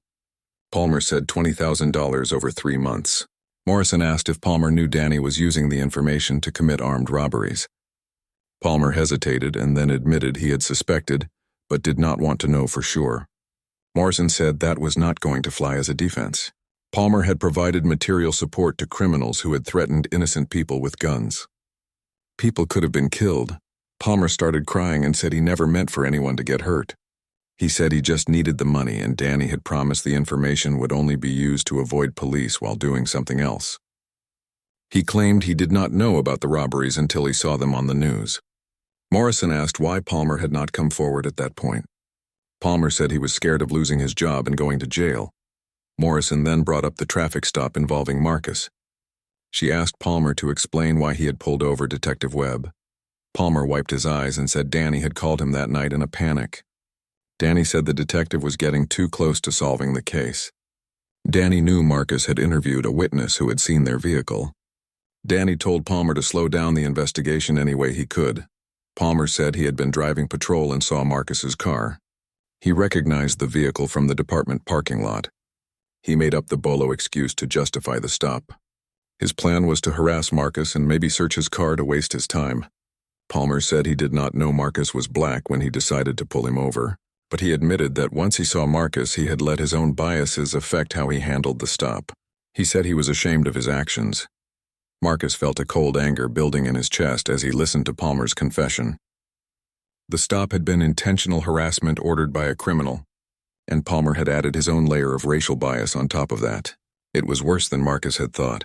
Palmer said $20,000 over 3 months. Morrison asked if Palmer knew Danny was using the information to commit armed robberies. Palmer hesitated and then admitted he had suspected, but did not want to know for sure. Morrison said that was not going to fly as a defense. Palmer had provided material support to criminals who had threatened innocent people with guns. People could have been killed. Palmer started crying and said he never meant for anyone to get hurt. He said he just needed the money and Danny had promised the information would only be used to avoid police while doing something else. He claimed he did not know about the robberies until he saw them on the news. Morrison asked why Palmer had not come forward at that point. Palmer said he was scared of losing his job and going to jail. Morrison then brought up the traffic stop involving Marcus. She asked Palmer to explain why he had pulled over Detective Webb. Palmer wiped his eyes and said Danny had called him that night in a panic. Danny said the detective was getting too close to solving the case. Danny knew Marcus had interviewed a witness who had seen their vehicle. Danny told Palmer to slow down the investigation any way he could. Palmer said he had been driving patrol and saw Marcus's car. He recognized the vehicle from the department parking lot. He made up the bolo excuse to justify the stop. His plan was to harass Marcus and maybe search his car to waste his time. Palmer said he did not know Marcus was black when he decided to pull him over, but he admitted that once he saw Marcus, he had let his own biases affect how he handled the stop. He said he was ashamed of his actions. Marcus felt a cold anger building in his chest as he listened to Palmer's confession. The stop had been intentional harassment ordered by a criminal, and Palmer had added his own layer of racial bias on top of that. It was worse than Marcus had thought.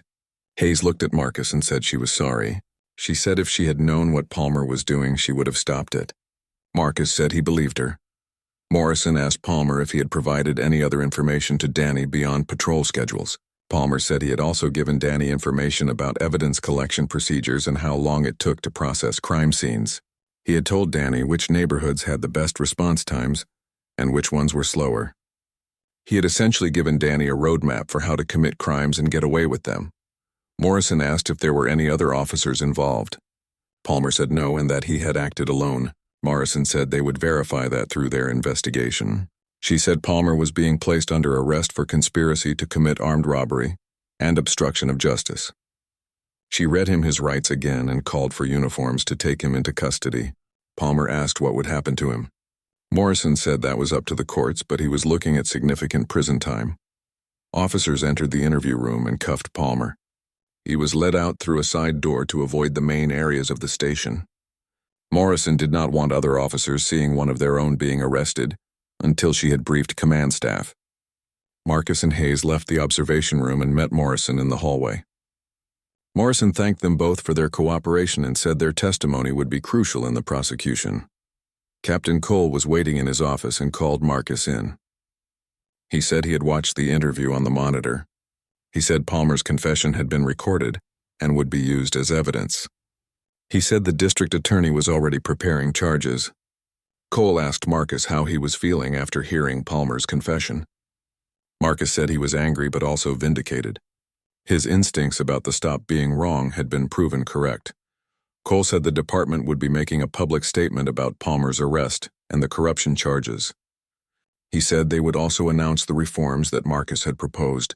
Hayes looked at Marcus and said she was sorry. She said if she had known what Palmer was doing, she would have stopped it. Marcus said he believed her. Morrison asked Palmer if he had provided any other information to Danny beyond patrol schedules. Palmer said he had also given Danny information about evidence collection procedures and how long it took to process crime scenes. He had told Danny which neighborhoods had the best response times and which ones were slower. He had essentially given Danny a roadmap for how to commit crimes and get away with them. Morrison asked if there were any other officers involved. Palmer said no and that he had acted alone. Morrison said they would verify that through their investigation. She said Palmer was being placed under arrest for conspiracy to commit armed robbery and obstruction of justice. She read him his rights again and called for uniforms to take him into custody. Palmer asked what would happen to him. Morrison said that was up to the courts, but he was looking at significant prison time. Officers entered the interview room and cuffed Palmer. He was led out through a side door to avoid the main areas of the station. Morrison did not want other officers seeing one of their own being arrested until she had briefed command staff. Marcus and Hayes left the observation room and met Morrison in the hallway. Morrison thanked them both for their cooperation and said their testimony would be crucial in the prosecution. Captain Cole was waiting in his office and called Marcus in. He said he had watched the interview on the monitor. He said Palmer's confession had been recorded and would be used as evidence. He said the district attorney was already preparing charges. Cole asked Marcus how he was feeling after hearing Palmer's confession. Marcus said he was angry but also vindicated. His instincts about the stop being wrong had been proven correct. Cole said the department would be making a public statement about Palmer's arrest and the corruption charges. He said they would also announce the reforms that Marcus had proposed.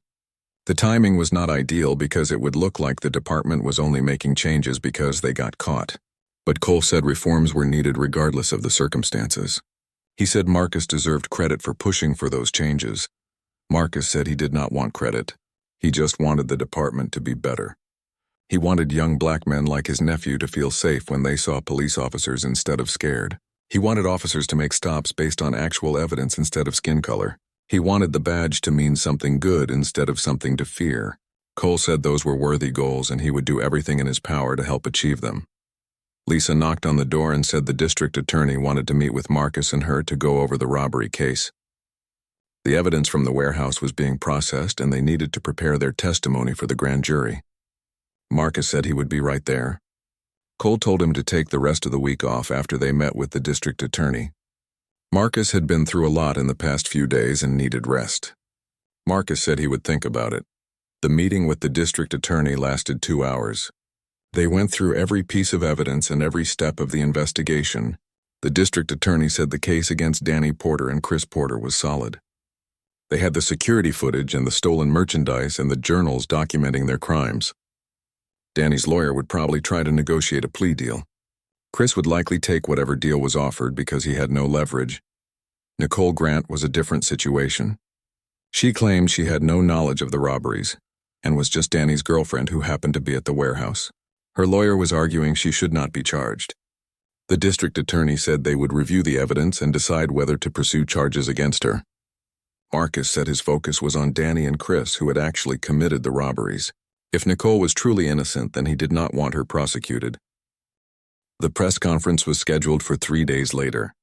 The timing was not ideal because it would look like the department was only making changes because they got caught. But Cole said reforms were needed regardless of the circumstances. He said Marcus deserved credit for pushing for those changes. Marcus said he did not want credit. He just wanted the department to be better. He wanted young black men like his nephew to feel safe when they saw police officers instead of scared. He wanted officers to make stops based on actual evidence instead of skin color. He wanted the badge to mean something good instead of something to fear. Cole said those were worthy goals and he would do everything in his power to help achieve them. Lisa knocked on the door and said the district attorney wanted to meet with Marcus and her to go over the robbery case. The evidence from the warehouse was being processed and they needed to prepare their testimony for the grand jury. Marcus said he would be right there. Cole told him to take the rest of the week off after they met with the district attorney. Marcus had been through a lot in the past few days and needed rest. Marcus said he would think about it. The meeting with the district attorney lasted 2 hours. They went through every piece of evidence and every step of the investigation. The district attorney said the case against Danny Porter and Chris Porter was solid. They had the security footage and the stolen merchandise and the journals documenting their crimes. Danny's lawyer would probably try to negotiate a plea deal. Chris would likely take whatever deal was offered because he had no leverage. Nicole Grant was a different situation. She claimed she had no knowledge of the robberies and was just Danny's girlfriend who happened to be at the warehouse. Her lawyer was arguing she should not be charged. The district attorney said they would review the evidence and decide whether to pursue charges against her. Marcus said his focus was on Danny and Chris, who had actually committed the robberies. If Nicole was truly innocent, then he did not want her prosecuted. The press conference was scheduled for 3 days later.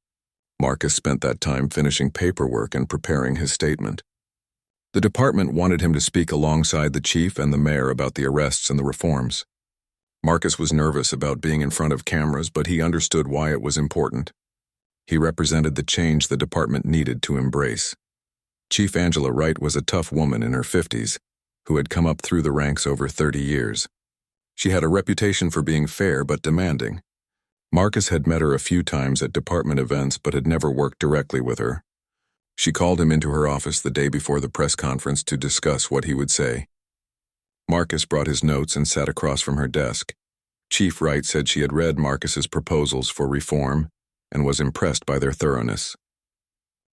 Marcus spent that time finishing paperwork and preparing his statement. The department wanted him to speak alongside the chief and the mayor about the arrests and the reforms. Marcus was nervous about being in front of cameras, but he understood why it was important. He represented the change the department needed to embrace. Chief Angela Wright was a tough woman in her 50s, who had come up through the ranks over 30 years. She had a reputation for being fair but demanding. Marcus had met her a few times at department events but had never worked directly with her. She called him into her office the day before the press conference to discuss what he would say. Marcus brought his notes and sat across from her desk. Chief Wright said she had read Marcus's proposals for reform and was impressed by their thoroughness.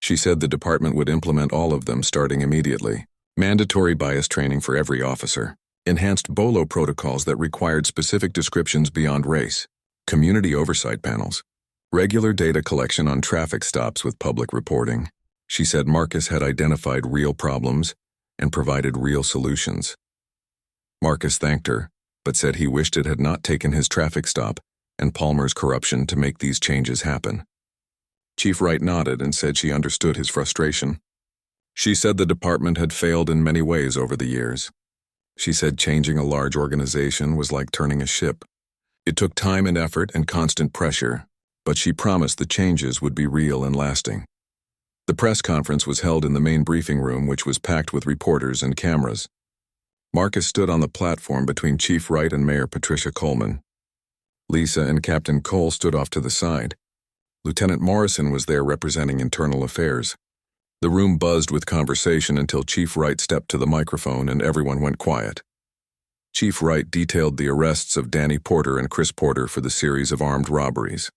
She said the department would implement all of them starting immediately. Mandatory bias training for every officer, enhanced BOLO protocols that required specific descriptions beyond race, community oversight panels, regular data collection on traffic stops with public reporting. She said Marcus had identified real problems and provided real solutions. Marcus thanked her, but said he wished it had not taken his traffic stop and Palmer's corruption to make these changes happen. Chief Wright nodded and said she understood his frustration. She said the department had failed in many ways over the years. She said changing a large organization was like turning a ship. It took time and effort and constant pressure, but she promised the changes would be real and lasting. The press conference was held in the main briefing room, which was packed with reporters and cameras. Marcus stood on the platform between Chief Wright and Mayor Patricia Coleman. Lisa and Captain Cole stood off to the side. Lieutenant Morrison was there representing internal affairs. The room buzzed with conversation until Chief Wright stepped to the microphone and everyone went quiet. Chief Wright detailed the arrests of Danny Porter and Chris Porter for the series of armed robberies.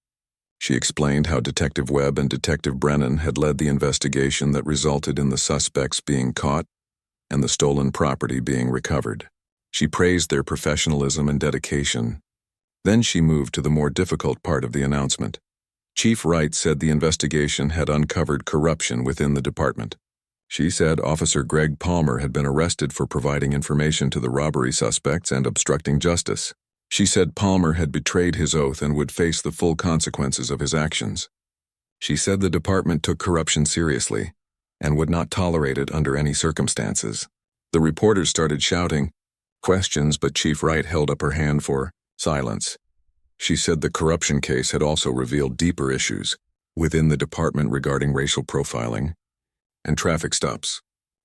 She explained how Detective Webb and Detective Brennan had led the investigation that resulted in the suspects being caught and the stolen property being recovered. She praised their professionalism and dedication. Then she moved to the more difficult part of the announcement. Chief Wright said the investigation had uncovered corruption within the department. She said Officer Greg Palmer had been arrested for providing information to the robbery suspects and obstructing justice. She said Palmer had betrayed his oath and would face the full consequences of his actions. She said the department took corruption seriously and would not tolerate it under any circumstances. The reporters started shouting questions, but Chief Wright held up her hand for silence. She said the corruption case had also revealed deeper issues within the department regarding racial profiling and traffic stops.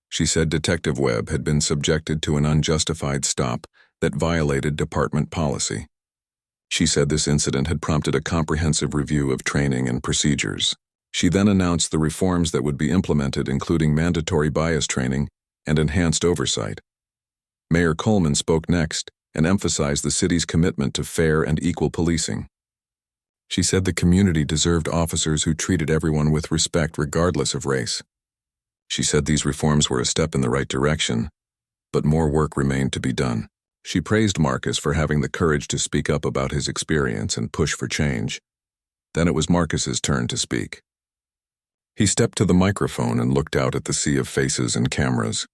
She said Detective Webb had been subjected to an unjustified stop that violated department policy. She said this incident had prompted a comprehensive review of training and procedures. She then announced the reforms that would be implemented, including mandatory bias training and enhanced oversight. Mayor Coleman spoke next and emphasized the city's commitment to fair and equal policing. She said the community deserved officers who treated everyone with respect regardless of race. She said these reforms were a step in the right direction, but more work remained to be done. She praised Marcus for having the courage to speak up about his experience and push for change. Then it was Marcus's turn to speak. He stepped to the microphone and looked out at the sea of faces and cameras.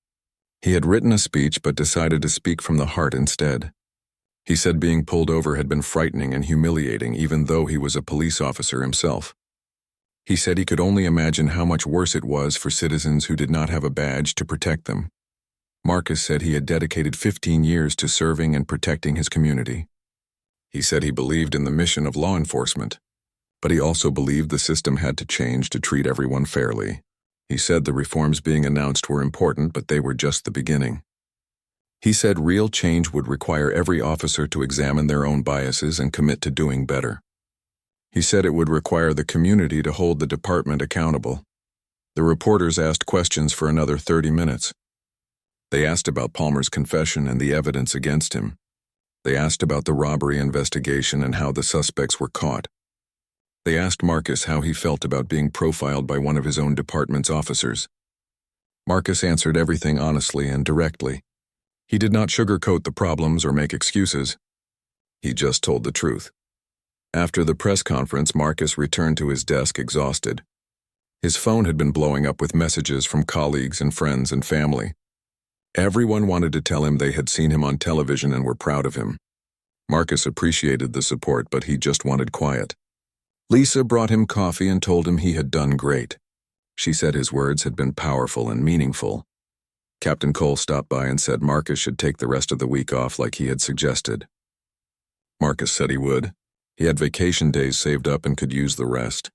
He had written a speech but decided to speak from the heart instead. He said being pulled over had been frightening and humiliating even though he was a police officer himself. He said he could only imagine how much worse it was for citizens who did not have a badge to protect them. Marcus said he had dedicated 15 years to serving and protecting his community. He said he believed in the mission of law enforcement, but he also believed the system had to change to treat everyone fairly. He said the reforms being announced were important, but they were just the beginning. He said real change would require every officer to examine their own biases and commit to doing better. He said it would require the community to hold the department accountable. The reporters asked questions for another 30 minutes. They asked about Palmer's confession and the evidence against him. They asked about the robbery investigation and how the suspects were caught. They asked Marcus how he felt about being profiled by one of his own department's officers. Marcus answered everything honestly and directly. He did not sugarcoat the problems or make excuses. He just told the truth. After the press conference, Marcus returned to his desk exhausted. His phone had been blowing up with messages from colleagues and friends and family. Everyone wanted to tell him they had seen him on television and were proud of him. Marcus appreciated the support, but he just wanted quiet. Lisa brought him coffee and told him he had done great. She said his words had been powerful and meaningful. Captain Cole stopped by and said Marcus should take the rest of the week off like he had suggested. Marcus said he would. He had vacation days saved up and could use the rest.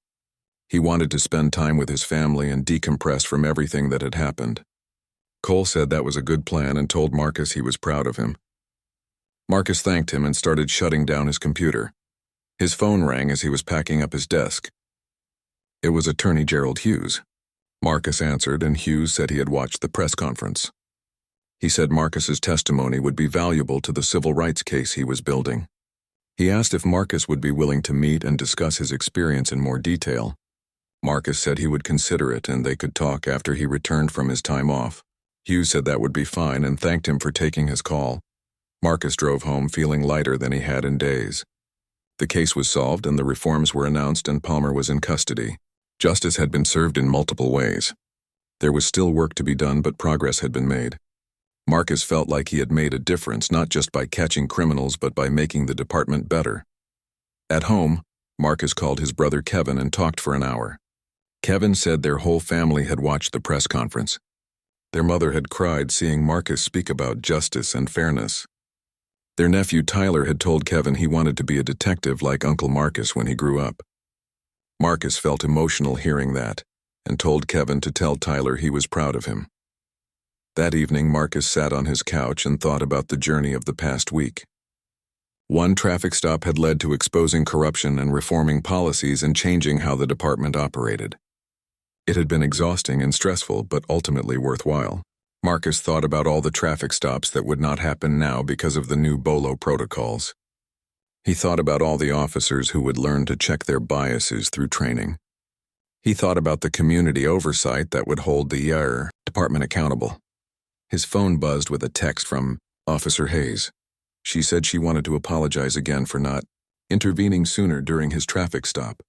He wanted to spend time with his family and decompress from everything that had happened. Cole said that was a good plan and told Marcus he was proud of him. Marcus thanked him and started shutting down his computer. His phone rang as he was packing up his desk. It was Attorney Gerald Hughes. Marcus answered, and Hughes said he had watched the press conference. He said Marcus's testimony would be valuable to the civil rights case he was building. He asked if Marcus would be willing to meet and discuss his experience in more detail. Marcus said he would consider it and they could talk after he returned from his time off. Hughes said that would be fine and thanked him for taking his call. Marcus drove home feeling lighter than he had in days. The case was solved and the reforms were announced and Palmer was in custody. Justice had been served in multiple ways. There was still work to be done, but progress had been made. Marcus felt like he had made a difference not just by catching criminals but by making the department better. At home, Marcus called his brother Kevin and talked for an hour. Kevin said their whole family had watched the press conference. Their mother had cried seeing Marcus speak about justice and fairness. Their nephew Tyler had told Kevin he wanted to be a detective like Uncle Marcus when he grew up. Marcus felt emotional hearing that, and told Kevin to tell Tyler he was proud of him. That evening, Marcus sat on his couch and thought about the journey of the past week. One traffic stop had led to exposing corruption and reforming policies and changing how the department operated. It had been exhausting and stressful, but ultimately worthwhile. Marcus thought about all the traffic stops that would not happen now because of the new BOLO protocols. He thought about all the officers who would learn to check their biases through training. He thought about the community oversight that would hold the department accountable. His phone buzzed with a text from Officer Hayes. She said she wanted to apologize again for not intervening sooner during his traffic stop.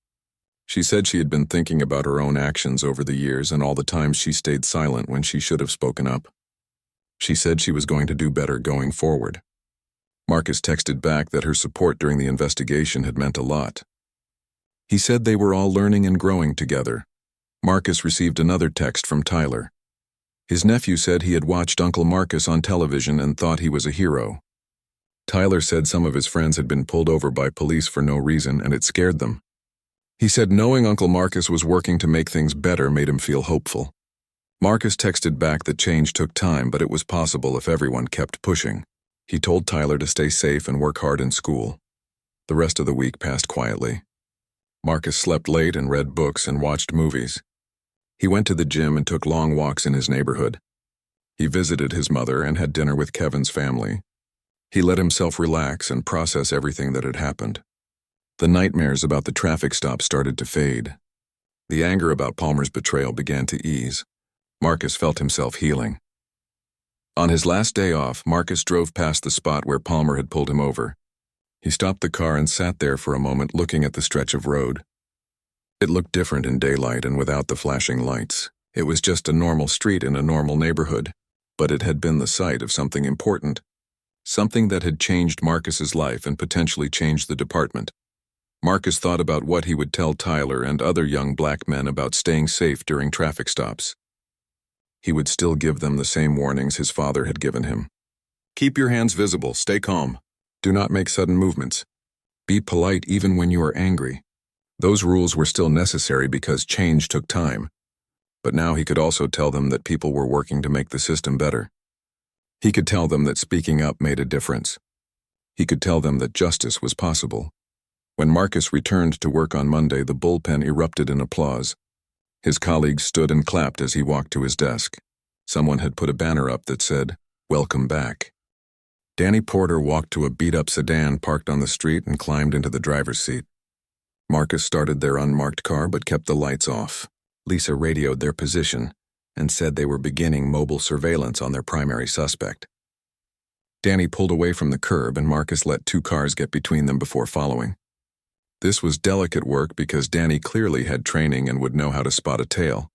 She said she had been thinking about her own actions over the years and all the times she stayed silent when she should have spoken up. She said she was going to do better going forward. Marcus texted back that her support during the investigation had meant a lot. He said they were all learning and growing together. Marcus received another text from Tyler. His nephew said he had watched Uncle Marcus on television and thought he was a hero. Tyler said some of his friends had been pulled over by police for no reason and it scared them. He said knowing Uncle Marcus was working to make things better made him feel hopeful. Marcus texted back that change took time, but it was possible if everyone kept pushing. He told Tyler to stay safe and work hard in school. The rest of the week passed quietly. Marcus slept late and read books and watched movies. He went to the gym and took long walks in his neighborhood. He visited his mother and had dinner with Kevin's family. He let himself relax and process everything that had happened. The nightmares about the traffic stop started to fade. The anger about Palmer's betrayal began to ease. Marcus felt himself healing. On his last day off, Marcus drove past the spot where Palmer had pulled him over. He stopped the car and sat there for a moment looking at the stretch of road. It looked different in daylight and without the flashing lights. It was just a normal street in a normal neighborhood, but it had been the site of something important. something that had changed Marcus's life and potentially changed the department. Marcus thought about what he would tell Tyler and other young black men about staying safe during traffic stops. He would still give them the same warnings his father had given him. Keep your hands visible, stay calm. Do not make sudden movements. Be polite even when you are angry. Those rules were still necessary because change took time. But now he could also tell them that people were working to make the system better. He could tell them that speaking up made a difference. He could tell them that justice was possible. When Marcus returned to work on Monday, the bullpen erupted in applause. His colleagues stood and clapped as he walked to his desk. Someone had put a banner up that said, "Welcome back." Danny Porter walked to a beat-up sedan parked on the street and climbed into the driver's seat. Marcus started their unmarked car but kept the lights off. Lisa radioed their position and said they were beginning mobile surveillance on their primary suspect. Danny pulled away from the curb and Marcus let two cars get between them before following. This was delicate work because Danny clearly had training and would know how to spot a tail.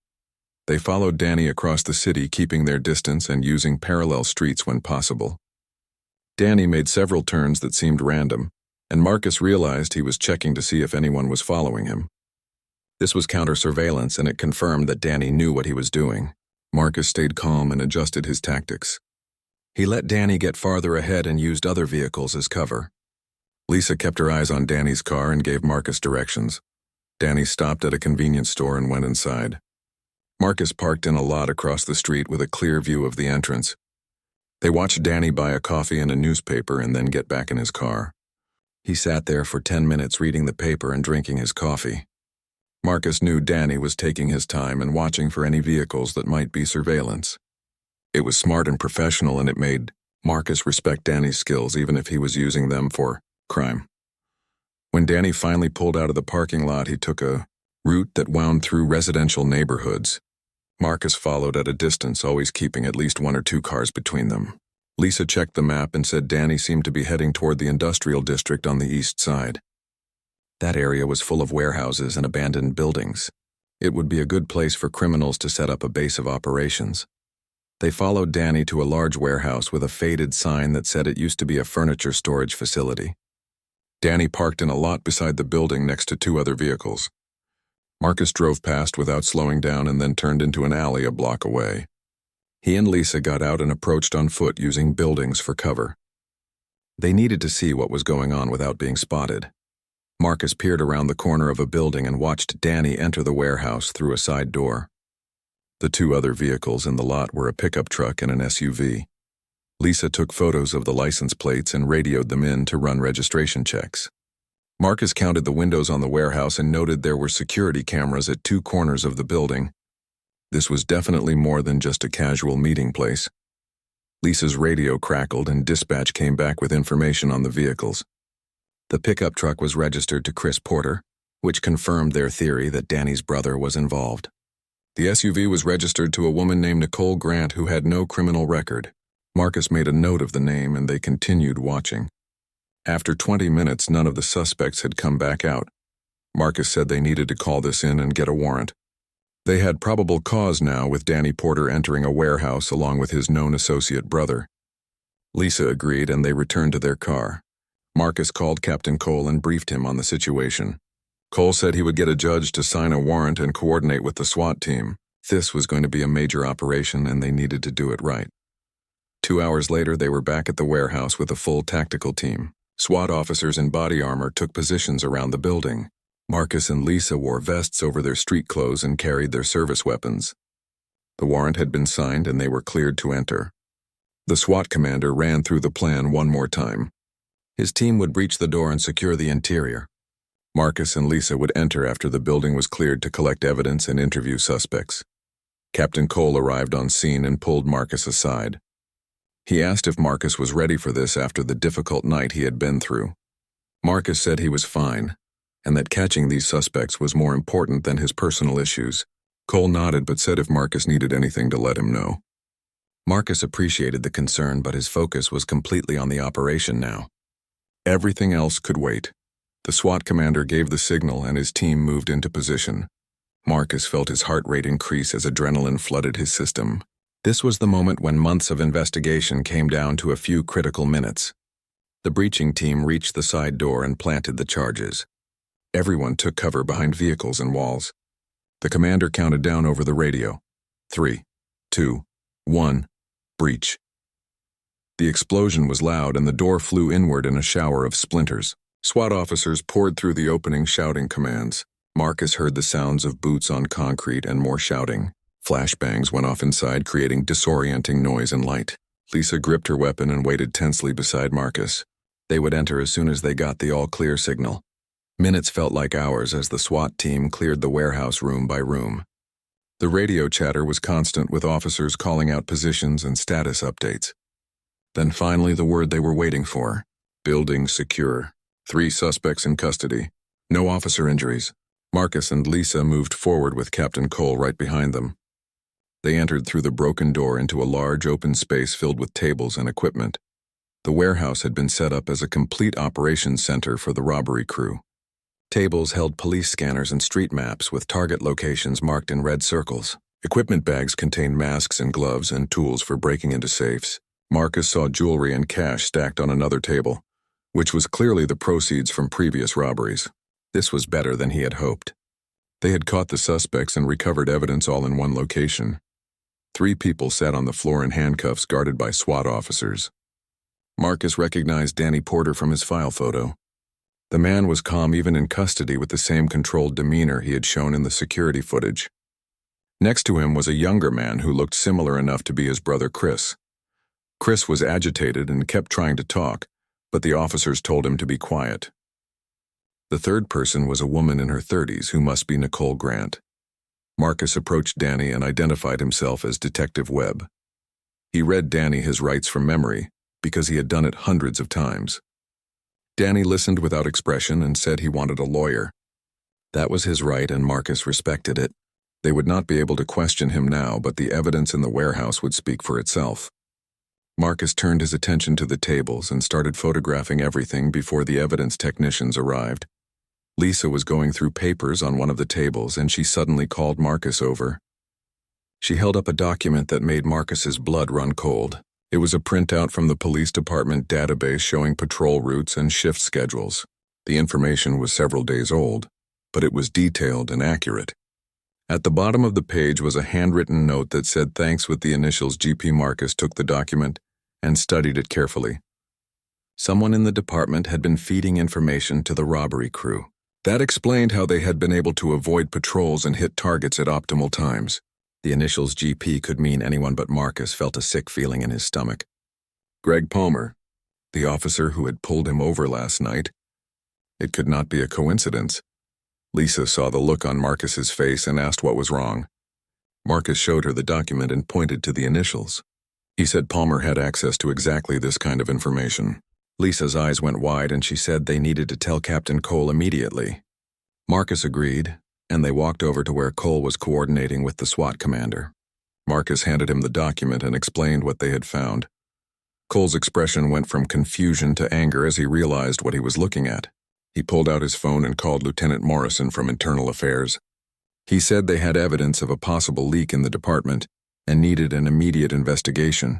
They followed Danny across the city, keeping their distance and using parallel streets when possible. Danny made several turns that seemed random, and Marcus realized he was checking to see if anyone was following him. This was counter-surveillance, and it confirmed that Danny knew what he was doing. Marcus stayed calm and adjusted his tactics. He let Danny get farther ahead and used other vehicles as cover. Lisa kept her eyes on Danny's car and gave Marcus directions. Danny stopped at a convenience store and went inside. Marcus parked in a lot across the street with a clear view of the entrance. They watched Danny buy a coffee and a newspaper and then get back in his car. He sat there for 10 minutes reading the paper and drinking his coffee. Marcus knew Danny was taking his time and watching for any vehicles that might be surveillance. It was smart and professional, and it made Marcus respect Danny's skills even if he was using them for crime. When Danny finally pulled out of the parking lot, he took a route that wound through residential neighborhoods. Marcus followed at a distance, always keeping at least one or two cars between them. Lisa checked the map and said Danny seemed to be heading toward the industrial district on the east side. That area was full of warehouses and abandoned buildings. It would be a good place for criminals to set up a base of operations. They followed Danny to a large warehouse with a faded sign that said it used to be a furniture storage facility. Danny parked in a lot beside the building next to two other vehicles. Marcus drove past without slowing down and then turned into an alley a block away. He and Lisa got out and approached on foot using buildings for cover. They needed to see what was going on without being spotted. Marcus peered around the corner of a building and watched Danny enter the warehouse through a side door. The two other vehicles in the lot were a pickup truck and an SUV. Lisa took photos of the license plates and radioed them in to run registration checks. Marcus counted the windows on the warehouse and noted there were security cameras at two corners of the building. This was definitely more than just a casual meeting place. Lisa's radio crackled and dispatch came back with information on the vehicles. The pickup truck was registered to Chris Porter, which confirmed their theory that Danny's brother was involved. The SUV was registered to a woman named Nicole Grant who had no criminal record. Marcus made a note of the name and they continued watching. After 20 minutes, none of the suspects had come back out. Marcus said they needed to call this in and get a warrant. They had probable cause now with Danny Porter entering a warehouse along with his known associate brother. Lisa agreed and they returned to their car. Marcus called Captain Cole and briefed him on the situation. Cole said he would get a judge to sign a warrant and coordinate with the SWAT team. This was going to be a major operation and they needed to do it right. 2 hours later, they were back at the warehouse with a full tactical team. SWAT officers in body armor took positions around the building. Marcus and Lisa wore vests over their street clothes and carried their service weapons. The warrant had been signed and they were cleared to enter. The SWAT commander ran through the plan one more time. His team would breach the door and secure the interior. Marcus and Lisa would enter after the building was cleared to collect evidence and interview suspects. Captain Cole arrived on scene and pulled Marcus aside. He asked if Marcus was ready for this after the difficult night he had been through. Marcus said he was fine, and that catching these suspects was more important than his personal issues. Cole nodded but said if Marcus needed anything to let him know. Marcus appreciated the concern, but his focus was completely on the operation now. Everything else could wait. The SWAT commander gave the signal and his team moved into position. Marcus felt his heart rate increase as adrenaline flooded his system. This was the moment when months of investigation came down to a few critical minutes. The breaching team reached the side door and planted the charges. Everyone took cover behind vehicles and walls. The commander counted down over the radio. 3, 2, 1, breach. The explosion was loud and the door flew inward in a shower of splinters. SWAT officers poured through the opening shouting commands. Marcus heard the sounds of boots on concrete and more shouting. Flashbangs went off inside, creating disorienting noise and light. Lisa gripped her weapon and waited tensely beside Marcus. They would enter as soon as they got the all-clear signal. Minutes felt like hours as the SWAT team cleared the warehouse room by room. The radio chatter was constant, with officers calling out positions and status updates. Then finally the word they were waiting for. Building secure. 3 suspects in custody. No officer injuries. Marcus and Lisa moved forward with Captain Cole right behind them. They entered through the broken door into a large open space filled with tables and equipment. The warehouse had been set up as a complete operations center for the robbery crew. Tables held police scanners and street maps with target locations marked in red circles. Equipment bags contained masks and gloves and tools for breaking into safes. Marcus saw jewelry and cash stacked on another table, which was clearly the proceeds from previous robberies. This was better than he had hoped. They had caught the suspects and recovered evidence all in one location. 3 people sat on the floor in handcuffs guarded by SWAT officers. Marcus recognized Danny Porter from his file photo. The man was calm even in custody, with the same controlled demeanor he had shown in the security footage. Next to him was a younger man who looked similar enough to be his brother Chris. Chris was agitated and kept trying to talk, but the officers told him to be quiet. The third person was a woman in her 30s who must be Nicole Grant. Marcus approached Danny and identified himself as Detective Webb. He read Danny his rights from memory because he had done it hundreds of times. Danny listened without expression and said he wanted a lawyer. That was his right, and Marcus respected it. They would not be able to question him now, but the evidence in the warehouse would speak for itself. Marcus turned his attention to the tables and started photographing everything before the evidence technicians arrived. Lisa was going through papers on one of the tables, and she suddenly called Marcus over. She held up a document that made Marcus's blood run cold. It was a printout from the police department database showing patrol routes and shift schedules. The information was several days old, but it was detailed and accurate. At the bottom of the page was a handwritten note that said thanks with the initials. GP Marcus took the document and studied it carefully. Someone in the department had been feeding information to the robbery crew. That explained how they had been able to avoid patrols and hit targets at optimal times. The initials GP could mean anyone, but Marcus felt a sick feeling in his stomach. Greg Palmer, the officer who had pulled him over last night. It could not be a coincidence. Lisa saw the look on Marcus's face and asked what was wrong. Marcus showed her the document and pointed to the initials. He said Palmer had access to exactly this kind of information. Lisa's eyes went wide and she said they needed to tell Captain Cole immediately. Marcus agreed, and they walked over to where Cole was coordinating with the SWAT commander. Marcus handed him the document and explained what they had found. Cole's expression went from confusion to anger as he realized what he was looking at. He pulled out his phone and called Lieutenant Morrison from Internal Affairs. He said they had evidence of a possible leak in the department and needed an immediate investigation.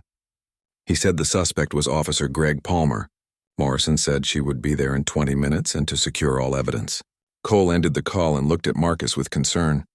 He said the suspect was Officer Greg Palmer. Morrison said she would be there in 20 minutes and to secure all evidence. Cole ended the call and looked at Marcus with concern.